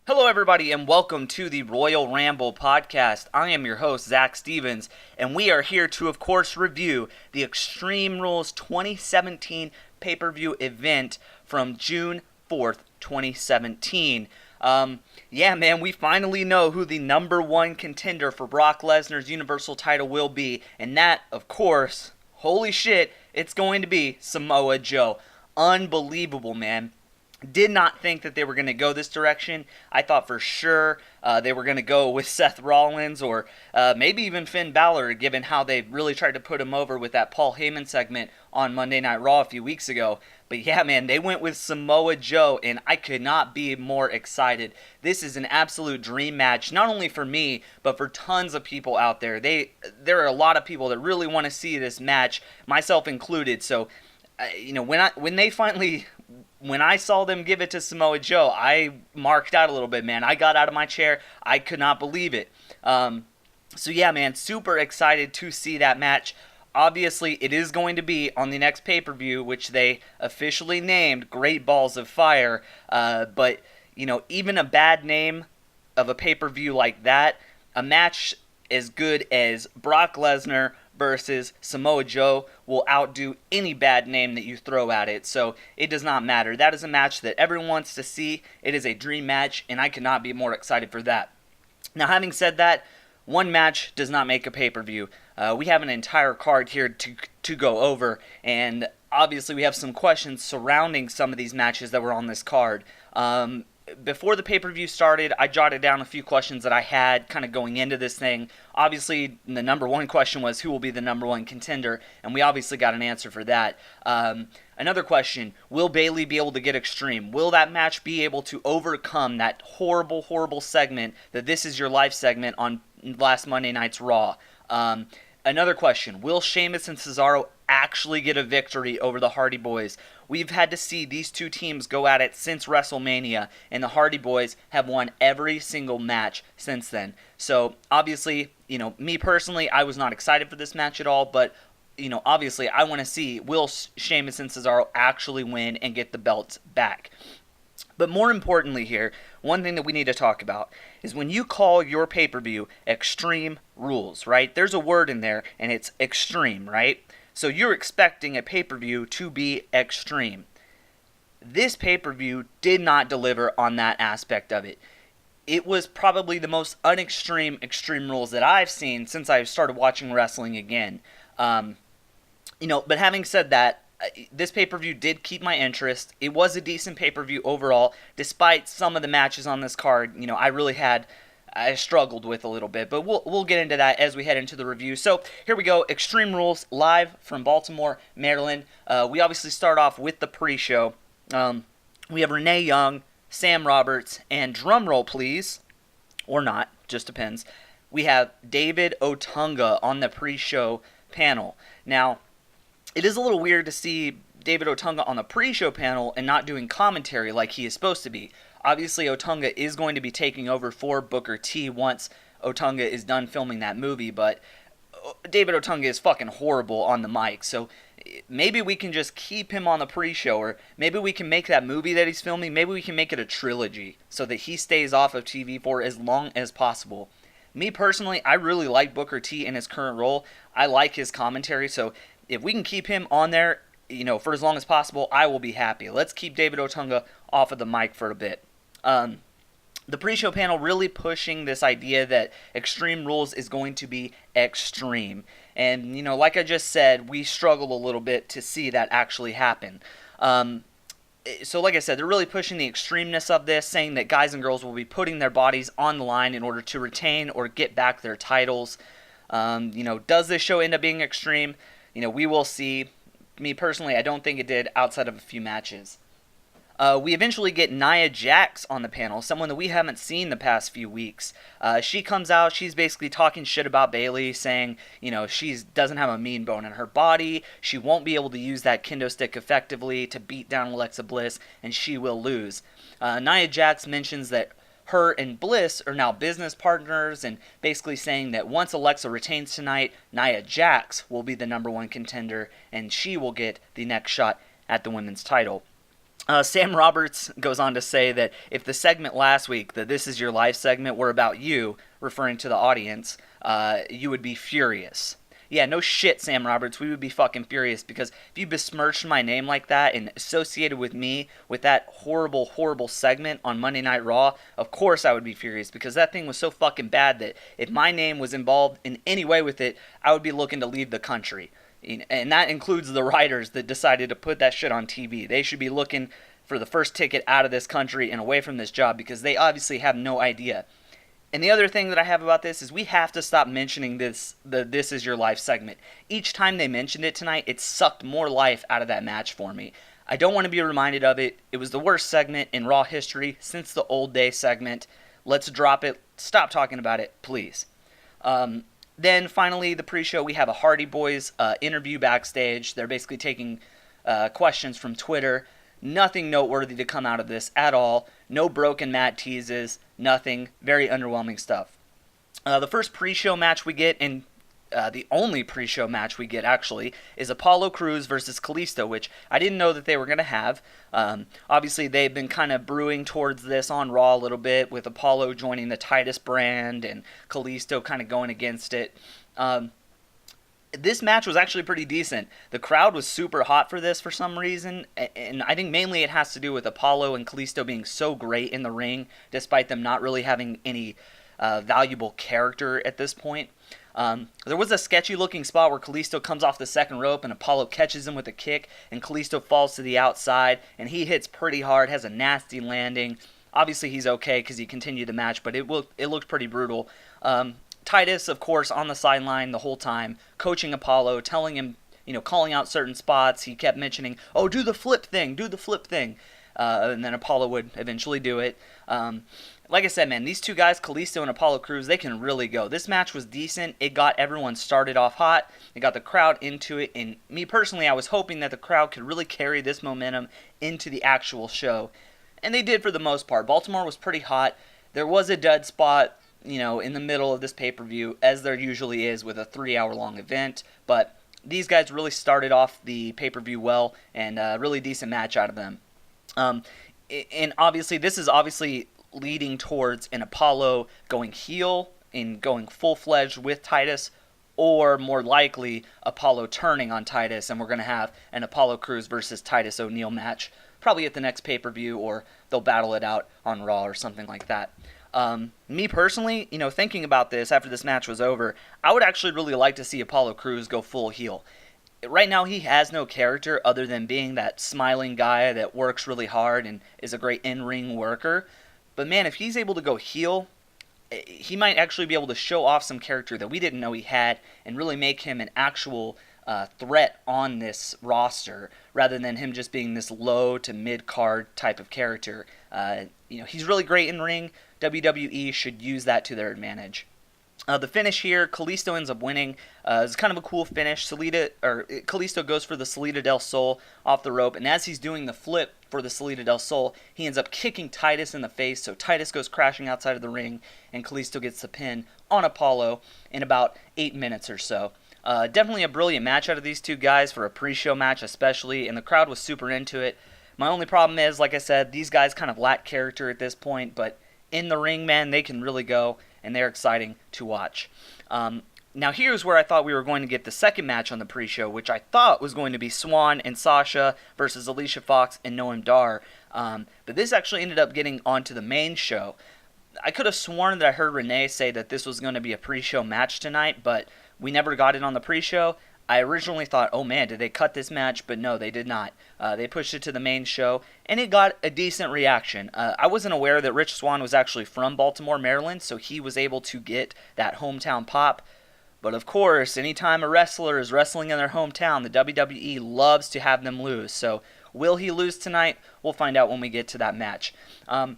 Hello, everybody, and welcome to the Royal Ramble Podcast. I am your host, Zach Stevens, and we are here to, of course, review the Extreme Rules 2017 pay-per-view event from June 4th, 2017. We finally know who the number one contender for Brock Lesnar's Universal title will be, and that, of course, holy shit, it's going to be Samoa Joe. Unbelievable, man. Did not think that they were going to go this direction. I thought for sure they were going to go with Seth Rollins or maybe even Finn Balor, given how they really tried to put him over with that Paul Heyman segment on Monday Night Raw a few weeks ago. But yeah, man, they went with Samoa Joe, and I could not be more excited. This is an absolute dream match, not only for me, but for tons of people out there. There are a lot of people that really want to see this match, myself included. So, when I saw them give it to Samoa Joe, I marked out a little bit, man. I got out of my chair. I could not believe it. So yeah, man, super excited to see that match. Obviously, it is going to be on the next pay-per-view, which they officially named Great Balls of Fire. But, even a bad name of a pay-per-view like that, a match as good as Brock Lesnar versus Samoa Joe will outdo any bad name that you throw at it. So it does not matter. That is a match that everyone wants to see. It is a dream match, and I could not be more excited for that. Now, having said that, one match does not make a pay-per-view. We have an entire card here to go over, and obviously we have some questions surrounding some of these matches that were on this card. Before the pay-per-view started, I jotted down a few questions that I had kind of going into this thing. Obviously, the number one question was who will be the number one contender, and we obviously got an answer for that. Another question, will Bayley be able to get Extreme? Will that match be able to overcome that horrible, horrible segment, that This Is Your Life segment on last Monday night's Raw? Another question, will Sheamus and Cesaro actually get a victory over the Hardy Boys? We've had to see these two teams go at it since WrestleMania, and the Hardy Boys have won every single match since then. So, obviously, me personally, I was not excited for this match at all, but, obviously, I want to see, will Sheamus and Cesaro actually win and get the belts back? But more importantly here, one thing that we need to talk about is when you call your pay-per-view Extreme Rules, right? There's a word in there, and it's extreme, right? So you're expecting a pay-per-view to be extreme. This pay-per-view did not deliver on that aspect of it. It was probably the most unextreme Extreme Rules that I've seen since I started watching wrestling again. But having said that, this pay-per-view did keep my interest. It was a decent pay-per-view overall, despite some of the matches on this card, I struggled with a little bit, but we'll get into that as we head into the review. So here we go, Extreme Rules, live from Baltimore, Maryland. We obviously start off with the pre-show. We have Renee Young, Sam Roberts, and drumroll please, or not, just depends. We have David Otunga on the pre-show panel. Now, it is a little weird to see David Otunga on the pre-show panel and not doing commentary like he is supposed to be. Obviously, Otunga is going to be taking over for Booker T once Otunga is done filming that movie, but David Otunga is fucking horrible on the mic, so maybe we can just keep him on the pre-show, or maybe we can make that movie that he's filming, maybe we can make it a trilogy so that he stays off of TV for as long as possible. Me personally, I really like Booker T in his current role. I like his commentary, so if we can keep him on there, for as long as possible, I will be happy. Let's keep David Otunga off of the mic for a bit. The pre-show panel really pushing this idea that Extreme Rules is going to be extreme. And, like I just said, we struggled a little bit to see that actually happen. So like I said, they're really pushing the extremeness of this, saying that guys and girls will be putting their bodies on the line in order to retain or get back their titles. Does this show end up being extreme? We will see. Me personally, I don't think it did outside of a few matches. We eventually get Nia Jax on the panel, someone that we haven't seen the past few weeks. She comes out, she's basically talking shit about Bayley, saying, she doesn't have a mean bone in her body, she won't be able to use that kendo stick effectively to beat down Alexa Bliss, and she will lose. Nia Jax mentions that her and Bliss are now business partners, and basically saying that once Alexa retains tonight, Nia Jax will be the number one contender, and she will get the next shot at the women's title. Sam Roberts goes on to say that if the segment last week, the This Is Your Life segment, were about you, referring to the audience, you would be furious. Yeah, no shit, Sam Roberts. We would be fucking furious because if you besmirched my name like that and associated with me with that horrible, horrible segment on Monday Night Raw, of course I would be furious because that thing was so fucking bad that if my name was involved in any way with it, I would be looking to leave the country. And that includes the writers that decided to put that shit on TV. They should be looking for the first ticket out of this country and away from this job because they obviously have no idea. And the other thing that I have about this is we have to stop mentioning the This Is Your Life segment. Each time they mentioned it tonight, it sucked more life out of that match for me. I don't want to be reminded of it. It was the worst segment in Raw history since the Old Day segment. Let's drop it. Stop talking about it, please. Then finally, the pre-show, we have a Hardy Boys interview backstage. They're basically taking questions from Twitter. Nothing noteworthy to come out of this at all. No broken mat teases. Nothing. Very underwhelming stuff. The first pre-show match we get, and the only pre-show match we get actually, is Apollo Crews versus Kalisto, which I didn't know that they were going to have. Obviously, they've been kind of brewing towards this on Raw a little bit, with Apollo joining the Titus brand and Kalisto kind of going against it. This match was actually pretty decent. The crowd was super hot for this for some reason, and I think mainly it has to do with Apollo and Kalisto being so great in the ring, despite them not really having any valuable character at this point. There was a sketchy-looking spot where Kalisto comes off the second rope and Apollo catches him with a kick, and Kalisto falls to the outside, and he hits pretty hard, has a nasty landing. Obviously, he's okay because he continued the match, but it looked pretty brutal. Titus, of course, on the sideline the whole time, coaching Apollo, telling him, calling out certain spots. He kept mentioning, oh, do the flip thing. And then Apollo would eventually do it. Like I said, man, these two guys, Kalisto and Apollo Crews, they can really go. This match was decent. It got everyone started off hot. It got the crowd into it. And me personally, I was hoping that the crowd could really carry this momentum into the actual show. And they did for the most part. Baltimore was pretty hot. There was a dud spot, in the middle of this pay-per-view, as there usually is with a 3-hour-long event. But these guys really started off the pay-per-view well, and a really decent match out of them. And obviously, this is leading towards an Apollo going heel and going full-fledged with Titus, or more likely, Apollo turning on Titus, and we're going to have an Apollo Crews versus Titus O'Neil match, probably at the next pay-per-view, or they'll battle it out on Raw or something like that. Me personally, thinking about this after this match was over, I would actually really like to see Apollo Crews go full heel. Right now, he has no character other than being that smiling guy that works really hard and is a great in-ring worker. But man, if he's able to go heel, he might actually be able to show off some character that we didn't know he had and really make him an actual threat on this roster rather than him just being this low to mid-card type of character. He's really great in ring. WWE should use that to their advantage. The finish here, Kalisto ends up winning. It's kind of a cool finish. Kalisto goes for the Salida del Sol off the rope, and as he's doing the flip for the Salida del Sol, he ends up kicking Titus in the face, so Titus goes crashing outside of the ring, and Kalisto gets the pin on Apollo in about 8 minutes or so. Definitely a brilliant match out of these two guys for a pre-show match especially, and the crowd was super into it. My only problem is, like I said, these guys kind of lack character at this point, but in the ring, man, they can really go, and they're exciting to watch. Now here's where I thought we were going to get the second match on the pre-show, which I thought was going to be Swan and Sasha versus Alicia Fox and Noam Dar. But this actually ended up getting onto the main show. I could have sworn that I heard Renee say that this was going to be a pre-show match tonight, but we never got it on the pre-show. I originally thought, oh man, did they cut this match? But no, they did not. They pushed it to the main show, and it got a decent reaction. I wasn't aware that Rich Swann was actually from Baltimore, Maryland, so he was able to get that hometown pop. But of course, anytime a wrestler is wrestling in their hometown, the WWE loves to have them lose. So will he lose tonight? We'll find out when we get to that match. And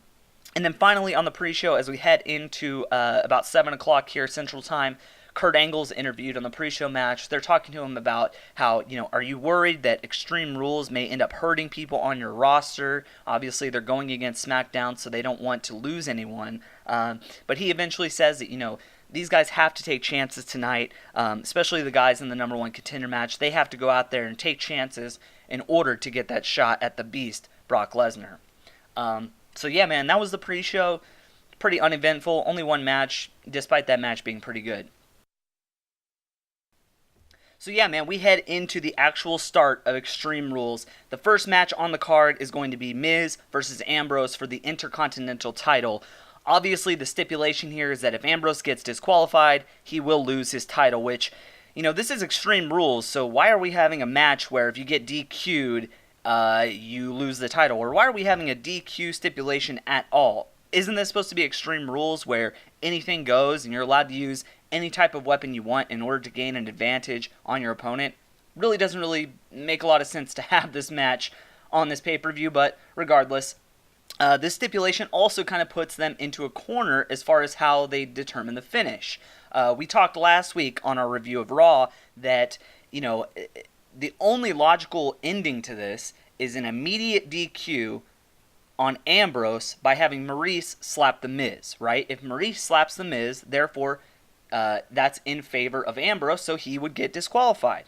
then finally on the pre-show, as we head into about 7 o'clock here Central Time, Kurt Angle's interviewed on the pre-show match. They're talking to him about how, are you worried that Extreme Rules may end up hurting people on your roster? Obviously, they're going against SmackDown, so they don't want to lose anyone. But he eventually says that, these guys have to take chances tonight, especially the guys in the number one contender match. They have to go out there and take chances in order to get that shot at the Beast Brock Lesnar. So yeah, man, that was the pre-show. Pretty uneventful. Only one match, despite that match being pretty good. So yeah, man, we head into the actual start of Extreme Rules. The first match on the card is going to be Miz versus Ambrose for the Intercontinental title. Obviously, the stipulation here is that if Ambrose gets disqualified, he will lose his title, which, this is Extreme Rules, so why are we having a match where if you get DQ'd, you lose the title? Or why are we having a DQ stipulation at all? Isn't this supposed to be Extreme Rules where anything goes and you're allowed to use any type of weapon you want in order to gain an advantage on your opponent? Really doesn't really make a lot of sense to have this match on this pay-per-view, but regardless, this stipulation also kind of puts them into a corner as far as how they determine the finish. We talked last week on our review of Raw that, the only logical ending to this is an immediate DQ on Ambrose by having Maurice slap The Miz, right? If Maurice slaps The Miz, therefore, that's in favor of Ambrose, so he would get disqualified.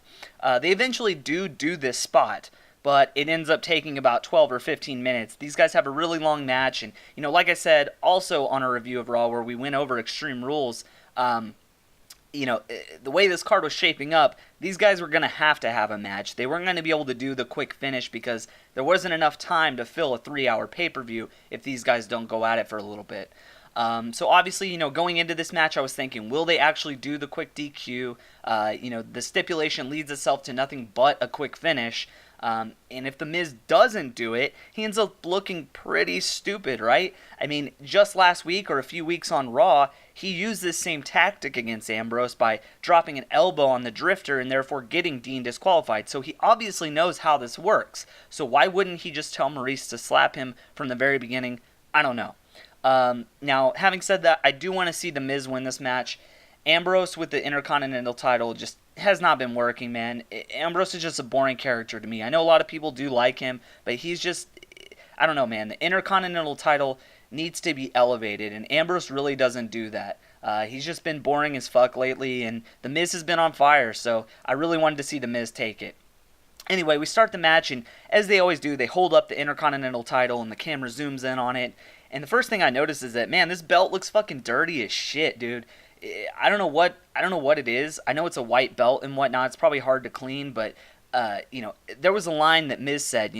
They eventually do this spot, but it ends up taking about 12 or 15 minutes. These guys have a really long match, and, like I said, also on a review of Raw where we went over Extreme Rules, the way this card was shaping up, these guys were going to have a match. They weren't going to be able to do the quick finish because there wasn't enough time to fill a 3-hour pay-per-view if these guys don't go at it for a little bit. So obviously, going into this match, I was thinking, will they actually do the quick DQ? The stipulation leads itself to nothing but a quick finish. And if The Miz doesn't do it, he ends up looking pretty stupid, right? I mean, just last week or a few weeks on Raw, he used this same tactic against Ambrose by dropping an elbow on the Drifter and therefore getting Dean disqualified. So he obviously knows how this works. So why wouldn't he just tell Maurice to slap him from the very beginning? I don't know. Now, having said that, I do want to see The Miz win this match. Ambrose with the Intercontinental title just has not been working, man. Ambrose is just a boring character to me. I know a lot of people do like him, but he's just, I don't know, man. The Intercontinental title needs to be elevated, and Ambrose really doesn't do that. He's just been boring as fuck lately, and The Miz has been on fire, so I really wanted to see The Miz take it. Anyway, we start the match, and as they always do, they hold up the Intercontinental title, and the camera zooms in on it. And the first thing I notice is that, man, this belt looks fucking dirty as shit, dude. I don't know what it is. I know it's a white belt and whatnot. It's probably hard to clean, but there was a line that Miz said,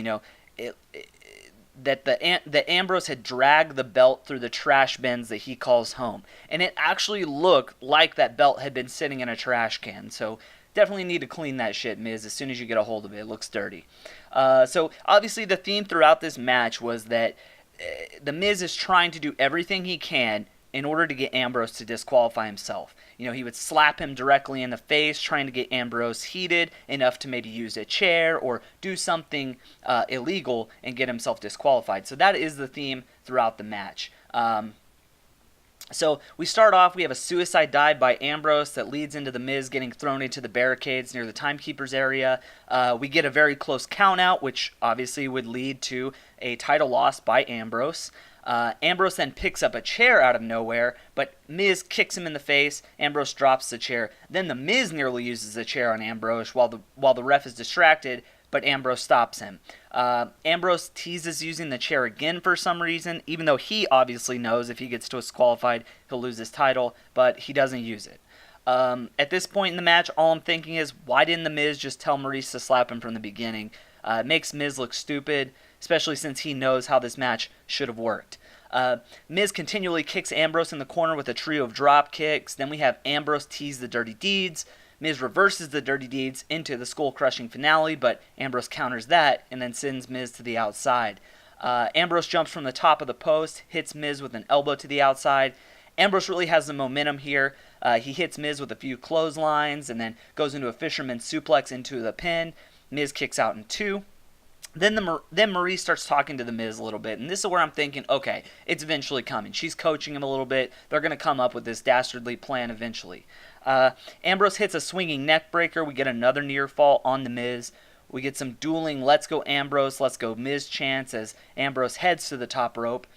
that Ambrose had dragged the belt through the trash bins that he calls home, and it actually looked like that belt had been sitting in a trash can. So definitely need to clean that shit, Miz, as soon as you get a hold of it. It looks dirty. So obviously the theme throughout this match was that the Miz is trying to do everything he can in order to get Ambrose to disqualify himself. He would slap him directly in the face, trying to get Ambrose heated enough to maybe use a chair or do something illegal and get himself disqualified. So that is the theme throughout the match. So we start off, we have a suicide dive by Ambrose that leads into The Miz getting thrown into the barricades near the Timekeeper's area. We get a very close count out, which obviously would lead to a title loss by Ambrose. Ambrose then picks up a chair out of nowhere, but Miz kicks him in the face. Ambrose drops the chair. Then The Miz nearly uses the chair on Ambrose while the ref is distracted, but Ambrose stops him. Ambrose teases using the chair again for some reason, even though he obviously knows if he gets disqualified, he'll lose his title, but he doesn't use it. At this point in the match, all I'm thinking is, why didn't The Miz just tell Maurice to slap him from the beginning? It makes Miz look stupid, especially since he knows how this match should have worked. Miz continually kicks Ambrose in the corner with a trio of drop kicks. Then we have Ambrose tease the Dirty Deeds. Miz reverses the Dirty Deeds into the skull-crushing finale, but Ambrose counters that and then sends Miz to the outside. Ambrose jumps from the top of the post, hits Miz with an elbow to the outside. Ambrose really has the momentum here. He hits Miz with a few clotheslines and then goes into a fisherman suplex into the pin. Miz kicks out in 2. Then Maurice starts talking to The Miz a little bit, and this is where I'm thinking, okay, it's eventually coming. She's coaching him a little bit. They're going to come up with this dastardly plan eventually. Ambrose hits a swinging neck breaker. We get another near fall on The Miz. We get some dueling "Let's go Ambrose, let's go Miz" chants as Ambrose heads to the top rope.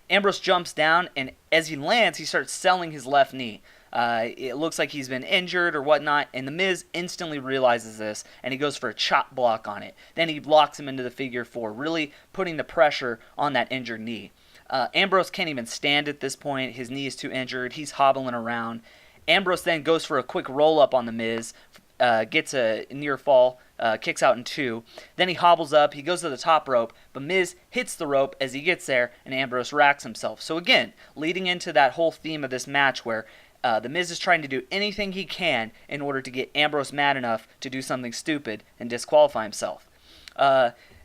Ambrose jumps down, and as he lands, he starts selling his left knee. It looks like he's been injured or whatnot, and The Miz instantly realizes this, and he goes for a chop block on it. Then he locks him into the figure 4, really putting the pressure on that injured knee. Ambrose can't even stand at this point. His knee is too injured. He's hobbling around. Ambrose then goes for a quick roll-up on The Miz, gets a near fall, kicks out in 2. Then he hobbles up, he goes to the top rope, but Miz hits the rope as he gets there, and Ambrose racks himself. So again, leading into that whole theme of this match where The Miz is trying to do anything he can in order to get Ambrose mad enough to do something stupid and disqualify himself.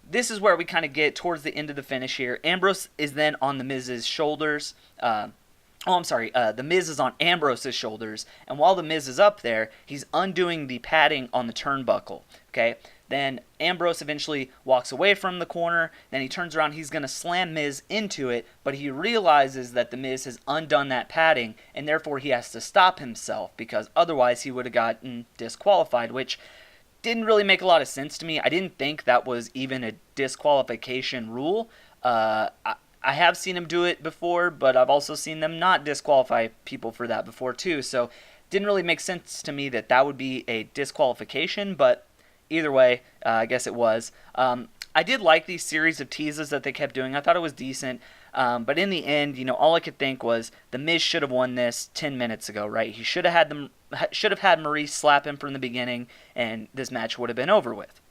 This is where we kind of get towards the end of the finish here. Ambrose is then on The Miz's shoulders. The Miz is on Ambrose's shoulders, and while The Miz is up there, he's undoing the padding on the turnbuckle, okay? Then Ambrose eventually walks away from the corner, then he turns around, he's going to slam Miz into it, but he realizes that The Miz has undone that padding, and therefore he has to stop himself, because otherwise he would have gotten disqualified, which didn't really make a lot of sense to me. I didn't think that was even a disqualification rule. I have seen him do it before, but I've also seen them not disqualify people for that before too. So didn't really make sense to me that would be a disqualification, but either way, I guess it was. I did like these series of teases that they kept doing. I thought it was decent. But in the end, all I could think was The Miz should have won this 10 minutes ago, right? He should have had Maurice slap him from the beginning, and this match would have been over with.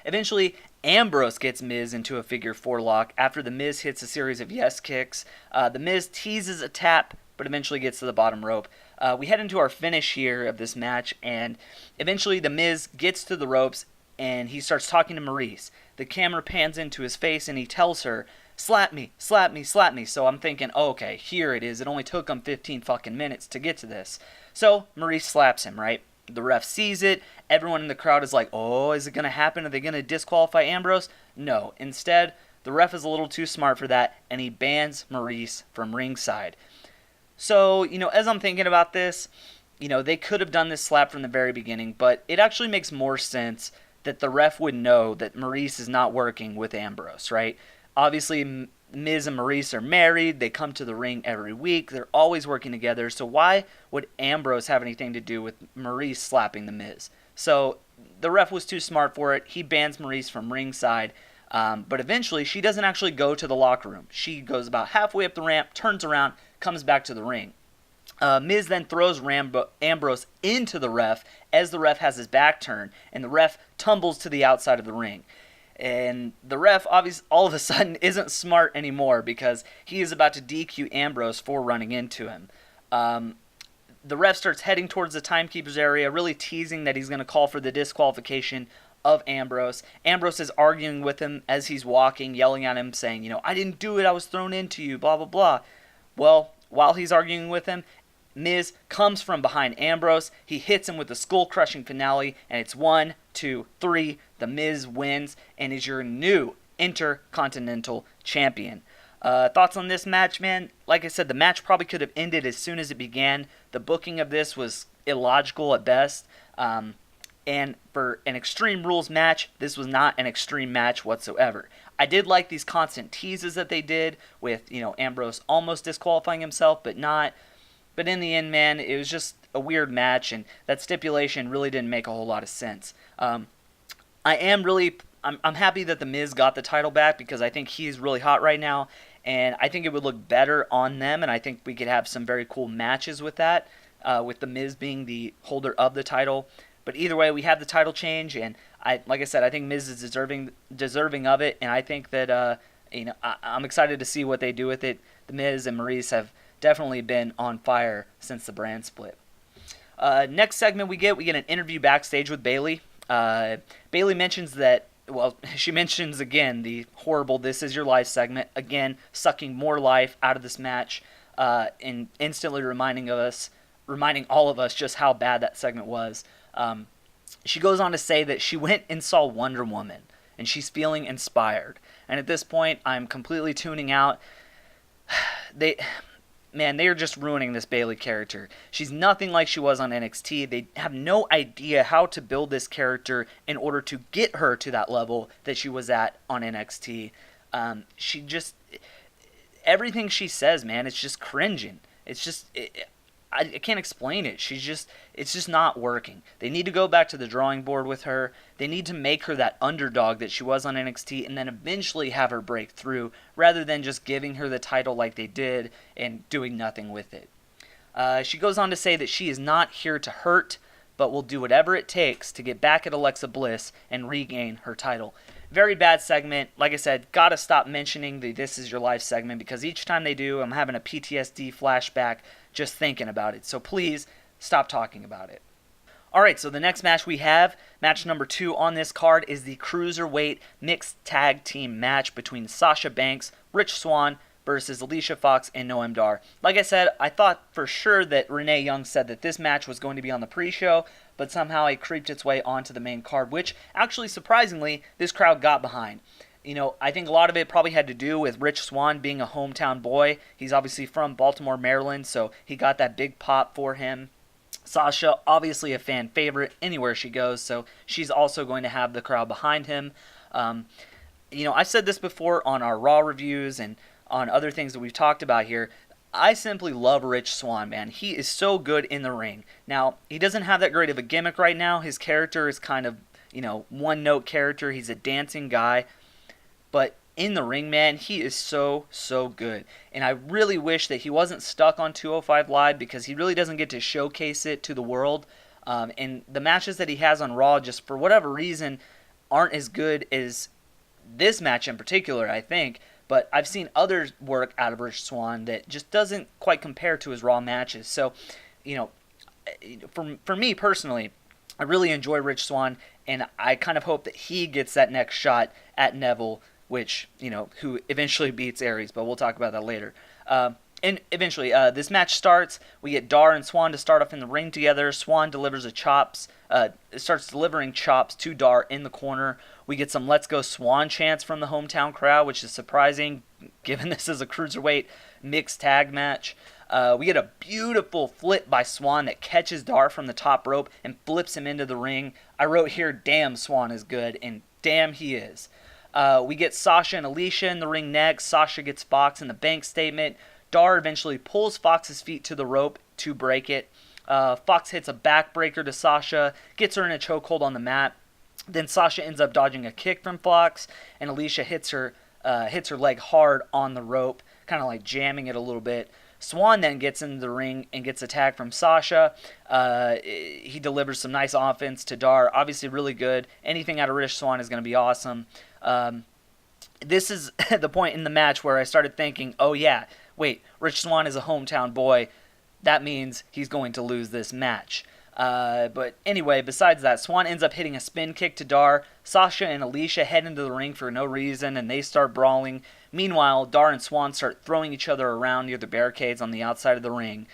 Eventually, Ambrose gets Miz into a figure 4 lock after The Miz hits a series of yes kicks. The Miz teases a tap, but eventually gets to the bottom rope. We head into our finish here of this match, and eventually The Miz gets to the ropes, and he starts talking to Maurice. The camera pans into his face, and he tells her, slap me, slap me, slap me. So I'm thinking, okay, here it is. It only took him 15 fucking minutes to get to this. So Maurice slaps him, right? The ref sees it. Everyone in the crowd is like, oh, is it going to happen? Are they going to disqualify Ambrose? No. Instead, the ref is a little too smart for that, and he bans Maurice from ringside. So, as I'm thinking about this, they could have done this slap from the very beginning, but it actually makes more sense that the ref would know that Maurice is not working with Ambrose, right? Obviously, Miz and Maurice are married. They come to the ring every week. They're always working together. So why would Ambrose have anything to do with Maurice slapping the Miz? So the ref was too smart for it. He bans Maurice from ringside. But eventually, she doesn't actually go to the locker room. She goes about halfway up the ramp, turns around, comes back to the ring. Miz then throws Ambrose into the ref as the ref has his back turned, and the ref tumbles to the outside of the ring. And the ref, obviously, all of a sudden, isn't smart anymore because he is about to DQ Ambrose for running into him. The ref starts heading towards the timekeeper's area, really teasing that he's going to call for the disqualification of Ambrose. Ambrose is arguing with him as he's walking, yelling at him, saying, I didn't do it, I was thrown into you, blah, blah, blah. Well, while he's arguing with him, Miz comes from behind Ambrose. He hits him with a skull-crushing finale, and it's 1, 2, 3. The Miz wins and is your new Intercontinental Champion. Thoughts on this match, man? Like I said, the match probably could have ended as soon as it began. The booking of this was illogical at best. And for an Extreme Rules match, this was not an extreme match whatsoever. I did like these constant teases that they did with, Ambrose almost disqualifying himself, but not. But in the end, man, it was just a weird match, and that stipulation really didn't make a whole lot of sense. I'm happy that The Miz got the title back because I think he's really hot right now, and I think it would look better on them, and I think we could have some very cool matches with that, with The Miz being the holder of the title. But either way, we have the title change, and like I said, I think Miz is deserving of it, and I think that I'm excited to see what they do with it. The Miz and Maurice have definitely been on fire since the brand split. Next segment we get an interview backstage with Bayley. Bayley mentions that, she mentions again the horrible "This Is Your Life" segment, again sucking more life out of this match, and instantly reminding all of us just how bad that segment was. She goes on to say that she went and saw Wonder Woman, and she's feeling inspired. And at this point, I'm completely tuning out. They are just ruining this Bayley character. She's nothing like she was on NXT. They have no idea how to build this character in order to get her to that level that she was at on NXT. Everything she says, man, it's just cringing. It's just, I can't explain it. It's just not working. They need to go back to the drawing board with her. They need to make her that underdog that she was on NXT and then eventually have her break through rather than just giving her the title like they did and doing nothing with it. She goes on to say that she is not here to hurt, but will do whatever it takes to get back at Alexa Bliss and regain her title. Very bad segment. Like I said, gotta stop mentioning the This Is Your Life segment because each time they do, I'm having a PTSD flashback just thinking about it. So please, stop talking about it. Alright, so the next match we have, match number 2 on this card, is the Cruiserweight Mixed Tag Team match between Sasha Banks, Rich Swann, versus Alicia Fox and Noam Dar. Like I said, I thought for sure that Renee Young said that this match was going to be on the pre-show, but somehow it creeped its way onto the main card, which actually, surprisingly, this crowd got behind. You know, I think a lot of it probably had to do with Rich Swann being a hometown boy. He's obviously from Baltimore, Maryland, so he got that big pop for him. Sasha, obviously a fan favorite anywhere she goes, so she's also going to have the crowd behind him. You know, I've said this before on our Raw reviews and on other things that we've talked about here. I simply love Rich Swann, man. He is so good in the ring. Now, he doesn't have that great of a gimmick right now. His character is kind of, you know, one-note character. He's a dancing guy. But in the ring, man, he is so, so good. And I really wish that he wasn't stuck on 205 Live because he really doesn't get to showcase it to the world. And the matches that he has on Raw, just for whatever reason, aren't as good as this match in particular, I think. But I've seen other work out of Rich Swann that just doesn't quite compare to his Raw matches. So, you know, for me personally, I really enjoy Rich Swann, and I kind of hope that he gets that next shot at Neville, which, you know, who eventually beats Aries, but we'll talk about that later. And eventually, this match starts. We get Dar and Swann to start off in the ring together. Swann delivers starts delivering chops to Dar in the corner. We get some "Let's Go Swann" chants from the hometown crowd, which is surprising, given this is a cruiserweight mixed tag match. We get a beautiful flip by Swann that catches Dar from the top rope and flips him into the ring. I wrote here, "Damn, Swann is good," and damn, he is. We get Sasha and Alicia in the ring next. Sasha gets Fox in the bank statement. Dar eventually pulls Fox's feet to the rope to break it. Fox hits a backbreaker to Sasha, gets her in a chokehold on the mat. Then Sasha ends up dodging a kick from Fox, and Alicia hits her leg hard on the rope, kind of like jamming it a little bit. Swann then gets into the ring and gets attacked from Sasha. He delivers some nice offense to Dar. Obviously really good. Anything out of Rich Swann is going to be awesome. This is the point in the match where I started thinking, oh yeah, wait, Rich Swann is a hometown boy. That means he's going to lose this match. But anyway, besides that, Swann ends up hitting a spin kick to Dar. Sasha and Alicia head into the ring for no reason, and they start brawling. Meanwhile, Dar and Swann start throwing each other around near the barricades on the outside of the ring.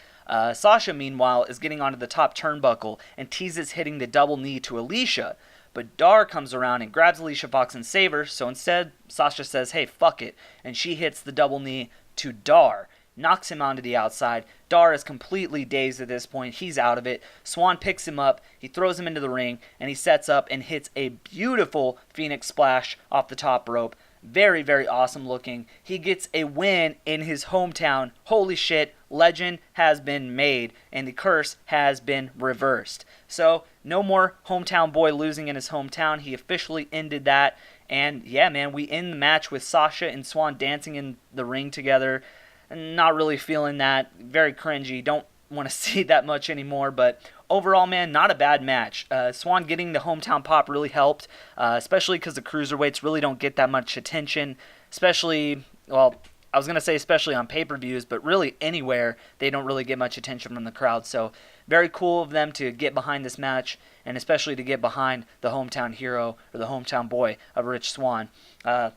Sasha, meanwhile, is getting onto the top turnbuckle and teases hitting the double knee to Alicia. But Dar comes around and grabs Alicia Fox and saves her, so instead, Sasha says, hey, fuck it, and she hits the double knee to Dar. Knocks him onto the outside. Dar is completely dazed at this point. He's out of it. Swann picks him up. He throws him into the ring, and he sets up and hits a beautiful Phoenix Splash off the top rope. Very, very awesome looking. He gets a win in his hometown. Holy shit, legend has been made, and the curse has been reversed. So, no more hometown boy losing in his hometown. He officially ended that. And yeah, man, we end the match with Sasha and Swann dancing in the ring together. Not really feeling that. Very cringy. Don't want to see that much anymore. But overall, man, not a bad match. Swann getting the hometown pop really helped, especially because the cruiserweights really don't get that much attention. Especially, well, I was going to say especially on pay-per-views, but really anywhere they don't really get much attention from the crowd. So very cool of them to get behind this match, and especially to get behind the hometown hero or the hometown boy of Rich Swann. You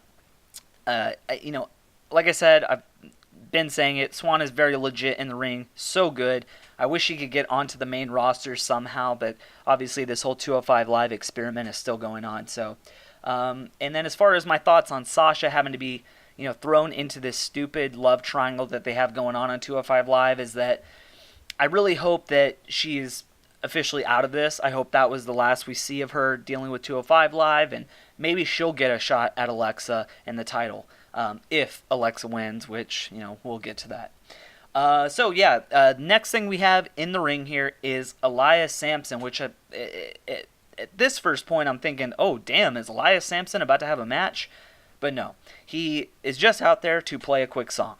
know, like I said, I've been saying it, Swann is very legit in the ring, so good. I wish he could get onto the main roster somehow, but obviously this whole 205 Live experiment is still going on. So, and then as far as my thoughts on Sasha having to be, you know, thrown into this stupid love triangle that they have going on 205 Live, is that I really hope that she's officially out of this. I hope that was the last we see of her dealing with 205 Live, and maybe she'll get a shot at Alexa and the title. If Alexa wins, which, you know, we'll get to that. Next thing we have in the ring here is Elias Sampson, which at this first point I'm thinking, oh damn, is Elias Sampson about to have a match? But no, he is just out there to play a quick song.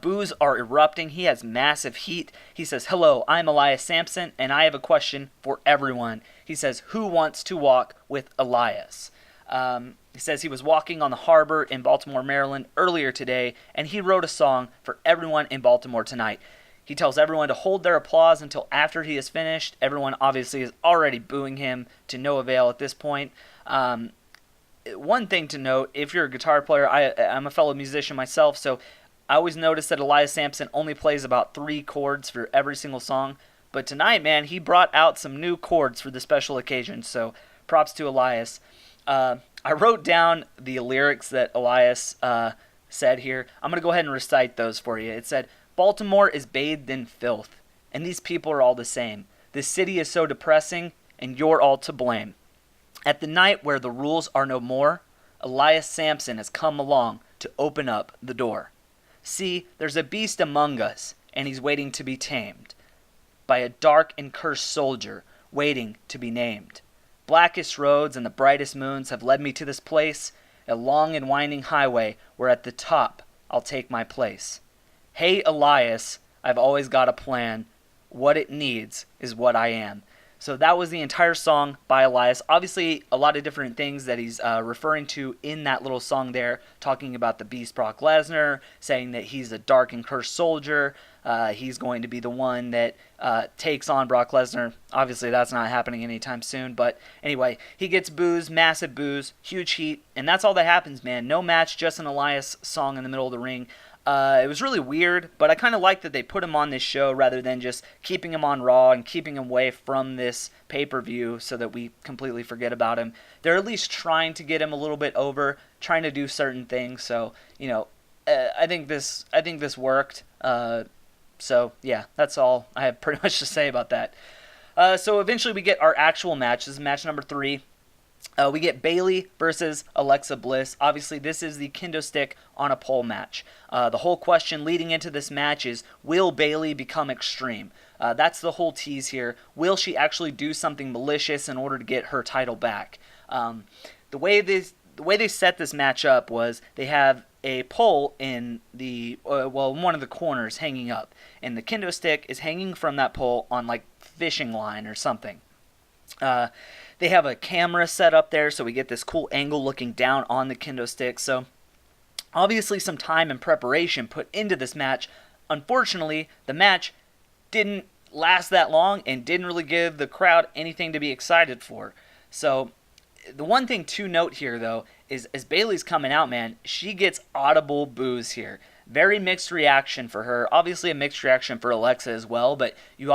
Boos are erupting. He has massive heat. He says, "Hello, I'm Elias Sampson, and I have a question for everyone." He says, "Who wants to walk with Elias?" He says he was walking on the harbor in Baltimore, Maryland earlier today, and he wrote a song for everyone in Baltimore tonight. He tells everyone to hold their applause until after he is finished. Everyone obviously is already booing him to no avail at this point. One thing to note, if you're a guitar player, I'm a fellow musician myself, so I always notice that Elias Sampson only plays about 3 chords for every single song. But tonight, man, he brought out some new chords for the special occasion, so props to Elias. I wrote down the lyrics that Elias said here. I'm going to go ahead and recite those for you. It said, "Baltimore is bathed in filth, and these people are all the same. This city is so depressing, and you're all to blame. At the night where the rules are no more, Elias Sampson has come along to open up the door. See, there's a beast among us, and he's waiting to be tamed by a dark and cursed soldier waiting to be named. Blackest roads and the brightest moons have led me to this place, a long and winding highway where at the top I'll take my place. Hey, Elias, I've always got a plan. What it needs is what I am." So that was the entire song by Elias. Obviously, a lot of different things that he's referring to in that little song there, talking about the beast Brock Lesnar, saying that he's a dark and cursed soldier. He's going to be the one that takes on Brock Lesnar. Obviously, that's not happening anytime soon. But anyway, he gets boos, massive boos, huge heat, and that's all that happens, man. No match, just an Elias song in the middle of the ring. It was really weird, but I kind of like that they put him on this show rather than just keeping him on Raw and keeping him away from this pay-per-view so that we completely forget about him. They're at least trying to get him a little bit over, trying to do certain things. So, I think this worked. So, yeah, that's all I have pretty much to say about that. So eventually we get our actual match. This is match number 3. We get Bayley versus Alexa Bliss. Obviously, this is the kendo stick on a pole match. The whole question leading into this match is, will Bayley become extreme? That's the whole tease here. Will she actually do something malicious in order to get her title back? The way they set this match up was they have a pole in the one of the corners hanging up, and the kendo stick is hanging from that pole on like fishing line or something. They have a camera set up there, so we get this cool angle looking down on the kendo stick. So obviously some time and preparation put into this match. Unfortunately, the match didn't last that long and didn't really give the crowd anything to be excited for. So the one thing to note here, though, is as Bayley's coming out, man, she gets audible boos here. Very mixed reaction for her. Obviously a mixed reaction for Alexa as well, but you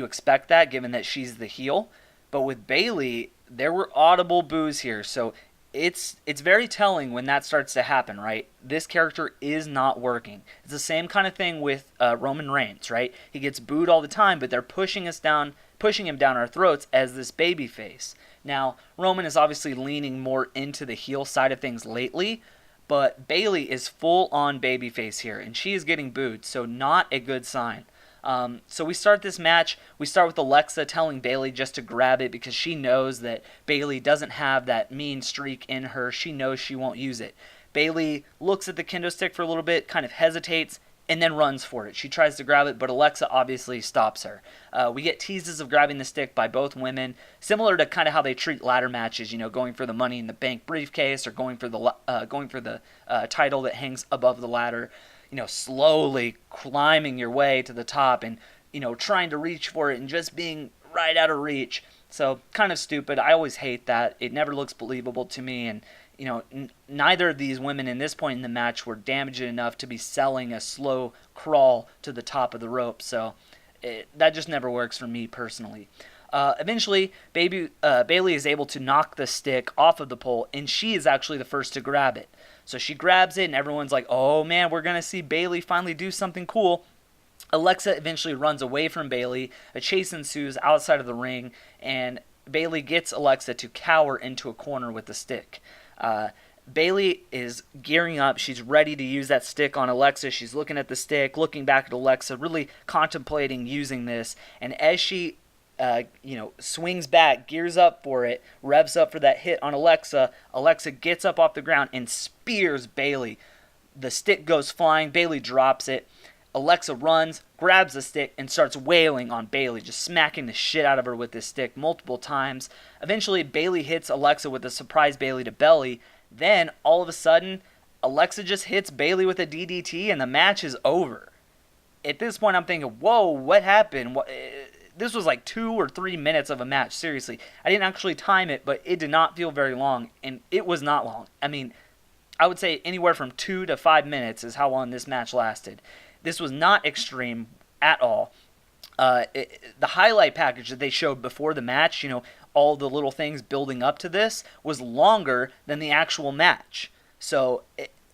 expect that given that she's the heel. But with Bayley, there were audible boos here, so it's very telling when that starts to happen, right? This character is not working. It's the same kind of thing with Roman Reigns, right? He gets booed all the time, but they're pushing him down our throats as this baby face. Now, Roman is obviously leaning more into the heel side of things lately, but Bayley is full on babyface here, and she is getting booed, so not a good sign. So we start this match. We start with Alexa telling Bayley just to grab it because she knows that Bayley doesn't have that mean streak in her. She knows she won't use it. Bayley looks at the kendo stick for a little bit, kind of hesitates, and then runs for it. She tries to grab it, but Alexa obviously stops her. We get teases of grabbing the stick by both women, similar to kind of how they treat ladder matches, going for the Money in the Bank briefcase or going for the title that hangs above the ladder. Slowly climbing your way to the top and, trying to reach for it and just being right out of reach. So kind of stupid. I always hate that. It never looks believable to me. And, neither of these women in this point in the match were damaged enough to be selling a slow crawl to the top of the rope. So that just never works for me personally. Eventually, Bayley is able to knock the stick off of the pole, and she is actually the first to grab it. So she grabs it, and everyone's like, oh man, we're going to see Bayley finally do something cool. Alexa eventually runs away from Bayley. A chase ensues outside of the ring, and Bayley gets Alexa to cower into a corner with the stick. Bayley is gearing up. She's ready to use that stick on Alexa. She's looking at the stick, looking back at Alexa, really contemplating using this. And as she swings back, gears up for it, revs up for that hit on Alexa, Alexa gets up off the ground and spears Bayley. The stick goes flying. Bayley drops it. Alexa runs, grabs the stick, and starts wailing on Bayley, just smacking the shit out of her with this stick multiple times. Eventually, Bayley hits Alexa with a surprise Bayley to belly. Then, all of a sudden, Alexa just hits Bayley with a DDT, and the match is over. At this point, I'm thinking, whoa, what happened? This was like 2 or 3 minutes of a match, seriously. I didn't actually time it, but it did not feel very long, and it was not long. I mean, I would say anywhere from 2 to 5 minutes is how long this match lasted. This was not extreme at all. The highlight package that they showed before the match, all the little things building up to this, was longer than the actual match. So,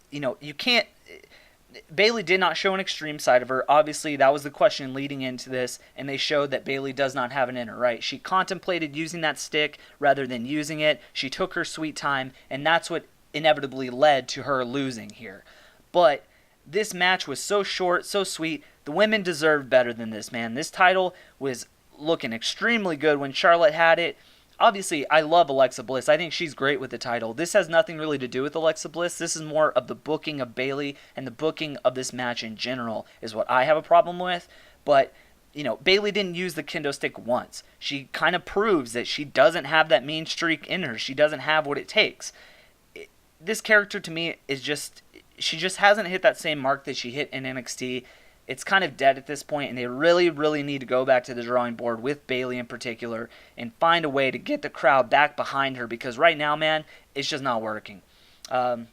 you can't... Bayley did not show an extreme side of her. Obviously, that was the question leading into this, and they showed that Bayley does not have it in her, right? She contemplated using that stick rather than using it. She took her sweet time, and that's what inevitably led to her losing here. But this match was so short, so sweet. The women deserved better than this, man. This title was looking extremely good when Charlotte had it. Obviously, I love Alexa Bliss. I think she's great with the title. This has nothing really to do with Alexa Bliss. This is more of the booking of Bayley and the booking of this match in general is what I have a problem with. But, Bayley didn't use the kendo stick once. She kind of proves that she doesn't have that mean streak in her. She doesn't have what it takes. This character, to me, is just... She just hasn't hit that same mark that she hit in NXT. It's kind of dead at this point, and they really, really need to go back to the drawing board with Bayley in particular and find a way to get the crowd back behind her because right now, man, it's just not working. I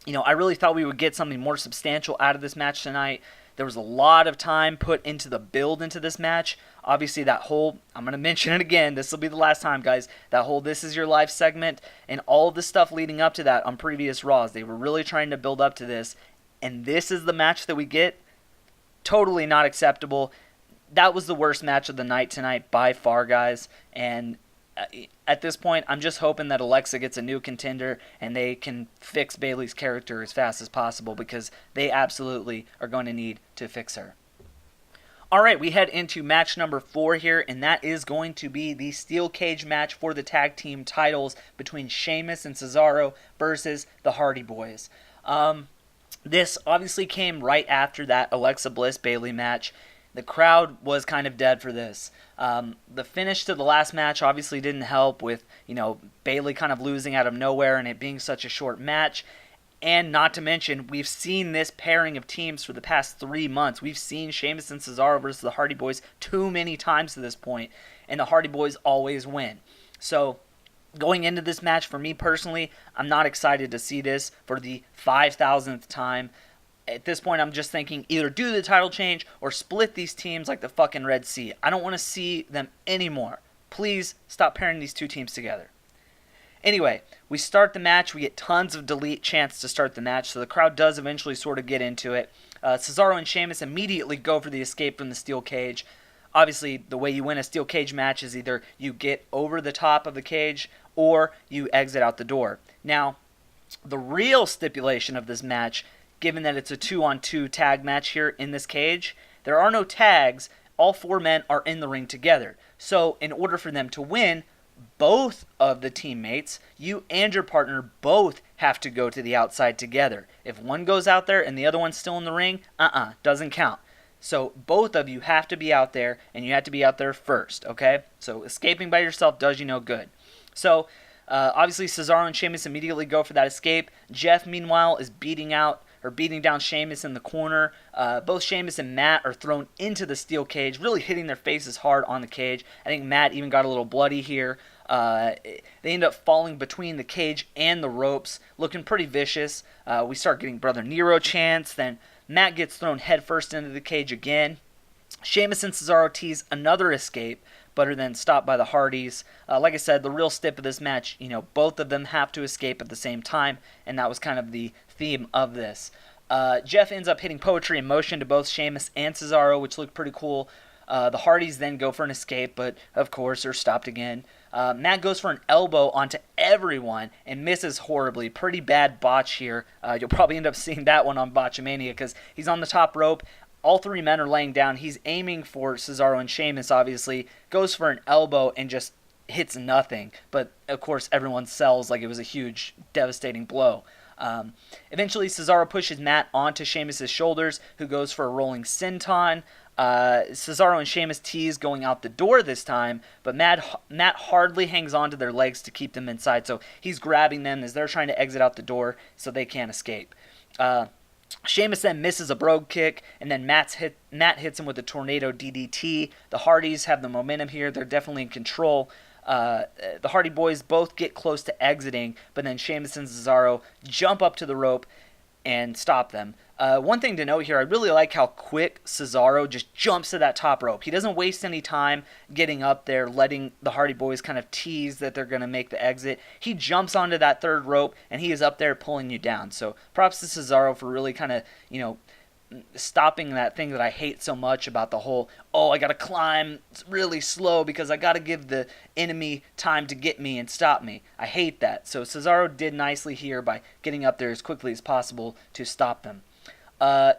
really thought we would get something more substantial out of this match tonight. There was a lot of time put into the build into this match. Obviously, that whole, I'm going to mention it again, this will be the last time, guys, that whole This Is Your Life segment and all of the stuff leading up to that on previous Raws. They were really trying to build up to this, and this is the match that we get. Totally not acceptable. That was the worst match of the night tonight by far, guys, and at this point, I'm just hoping that Alexa gets a new contender and they can fix Bayley's character as fast as possible because they absolutely are going to need to fix her. All right, we head into match number 4 here, and that is going to be the steel cage match for the tag team titles between Sheamus and Cesaro versus the Hardy Boys. This obviously came right after that Alexa Bliss-Bayley match. The crowd was kind of dead for this. The finish to the last match obviously didn't help with, Bayley kind of losing out of nowhere and it being such a short match. And not to mention, we've seen this pairing of teams for the past 3 months. We've seen Sheamus and Cesaro versus the Hardy Boys too many times to this point, and the Hardy Boys always win. So, going into this match, for me personally, I'm not excited to see this for the 5,000th time. At this point, I'm just thinking either do the title change or split these teams like the fucking Red Sea. I don't want to see them anymore. Please stop pairing these two teams together. Anyway, we start the match. We get tons of delete chants to start the match, so the crowd does eventually sort of get into it. Cesaro and Sheamus immediately go for the escape from the steel cage. Obviously, the way you win a steel cage match is either you get over the top of the cage or you exit out the door. Now, the real stipulation of this match, given that it's a 2-on-2 tag match here in this cage, there are no tags. All 4 men are in the ring together. So, in order for them to win, both of the teammates, you and your partner, both have to go to the outside together. If one goes out there and the other one's still in the ring, doesn't count. So both of you have to be out there, and you have to be out there first, okay? So escaping by yourself does you no good. So, obviously Cesaro and Sheamus immediately go for that escape. Jeff, meanwhile, is beating down Sheamus in the corner. Both Sheamus and Matt are thrown into the steel cage, really hitting their faces hard on the cage. I think Matt even got a little bloody here. They end up falling between the cage and the ropes, looking pretty vicious. We start getting Brother Nero chants, then Matt gets thrown headfirst into the cage again. Sheamus and Cesaro tease another escape, but are then stopped by the Hardys. Like I said, the real stip of this match, both of them have to escape at the same time, and that was kind of the theme of this. Jeff ends up hitting Poetry in Motion to both Sheamus and Cesaro, which looked pretty cool. The Hardys then go for an escape, but of course are stopped again. Matt goes for an elbow onto everyone and misses horribly. Pretty bad botch here. You'll probably end up seeing that one on Botchamania because he's on the top rope. All three men are laying down. He's aiming for Cesaro and Sheamus, obviously. Goes for an elbow and just hits nothing. But, of course, everyone sells like it was a huge, devastating blow. Eventually, Cesaro pushes Matt onto Sheamus' shoulders, who goes for a rolling senton. Cesaro and Sheamus tease going out the door this time, but Matt hardly hangs on to their legs to keep them inside, so he's grabbing them as they're trying to exit out the door so they can't escape. Sheamus then misses a brogue kick, and then Matt hits him with a tornado DDT. The Hardys have the momentum here. They're definitely in control. The Hardy Boys both get close to exiting, but then Sheamus and Cesaro jump up to the rope and stop them. One thing to note here, I really like how quick Cesaro just jumps to that top rope. He doesn't waste any time getting up there, letting the Hardy Boys kind of tease that they're going to make the exit. He jumps onto that third rope, and he is up there pulling you down. So props to Cesaro for really kind of, stopping that thing that I hate so much about the whole, I got to climb really slow because I got to give the enemy time to get me and stop me. I hate that. So Cesaro did nicely here by getting up there as quickly as possible to stop them.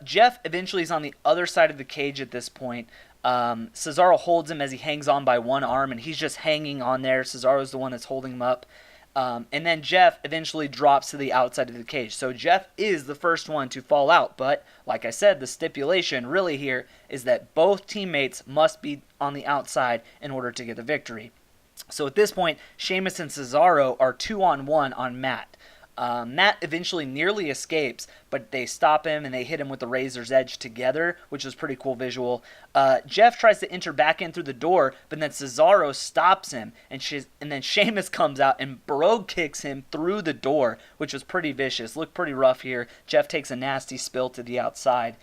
Jeff eventually is on the other side of the cage at this point. Cesaro holds him as he hangs on by one arm, and he's just hanging on there. Cesaro's the one that's holding him up. And then Jeff eventually drops to the outside of the cage. So Jeff is the first one to fall out. But, like I said, the stipulation really here is that both teammates must be on the outside in order to get the victory. So at this point, Sheamus and Cesaro are 2-on-1 on Matt. Matt eventually nearly escapes, but they stop him and they hit him with the Razor's Edge together, which was pretty cool visual. Jeff tries to enter back in through the door, but then Cesaro stops him, and then Sheamus comes out and brogue kicks him through the door, which was pretty vicious. Looked pretty rough here. Jeff takes a nasty spill to the outside.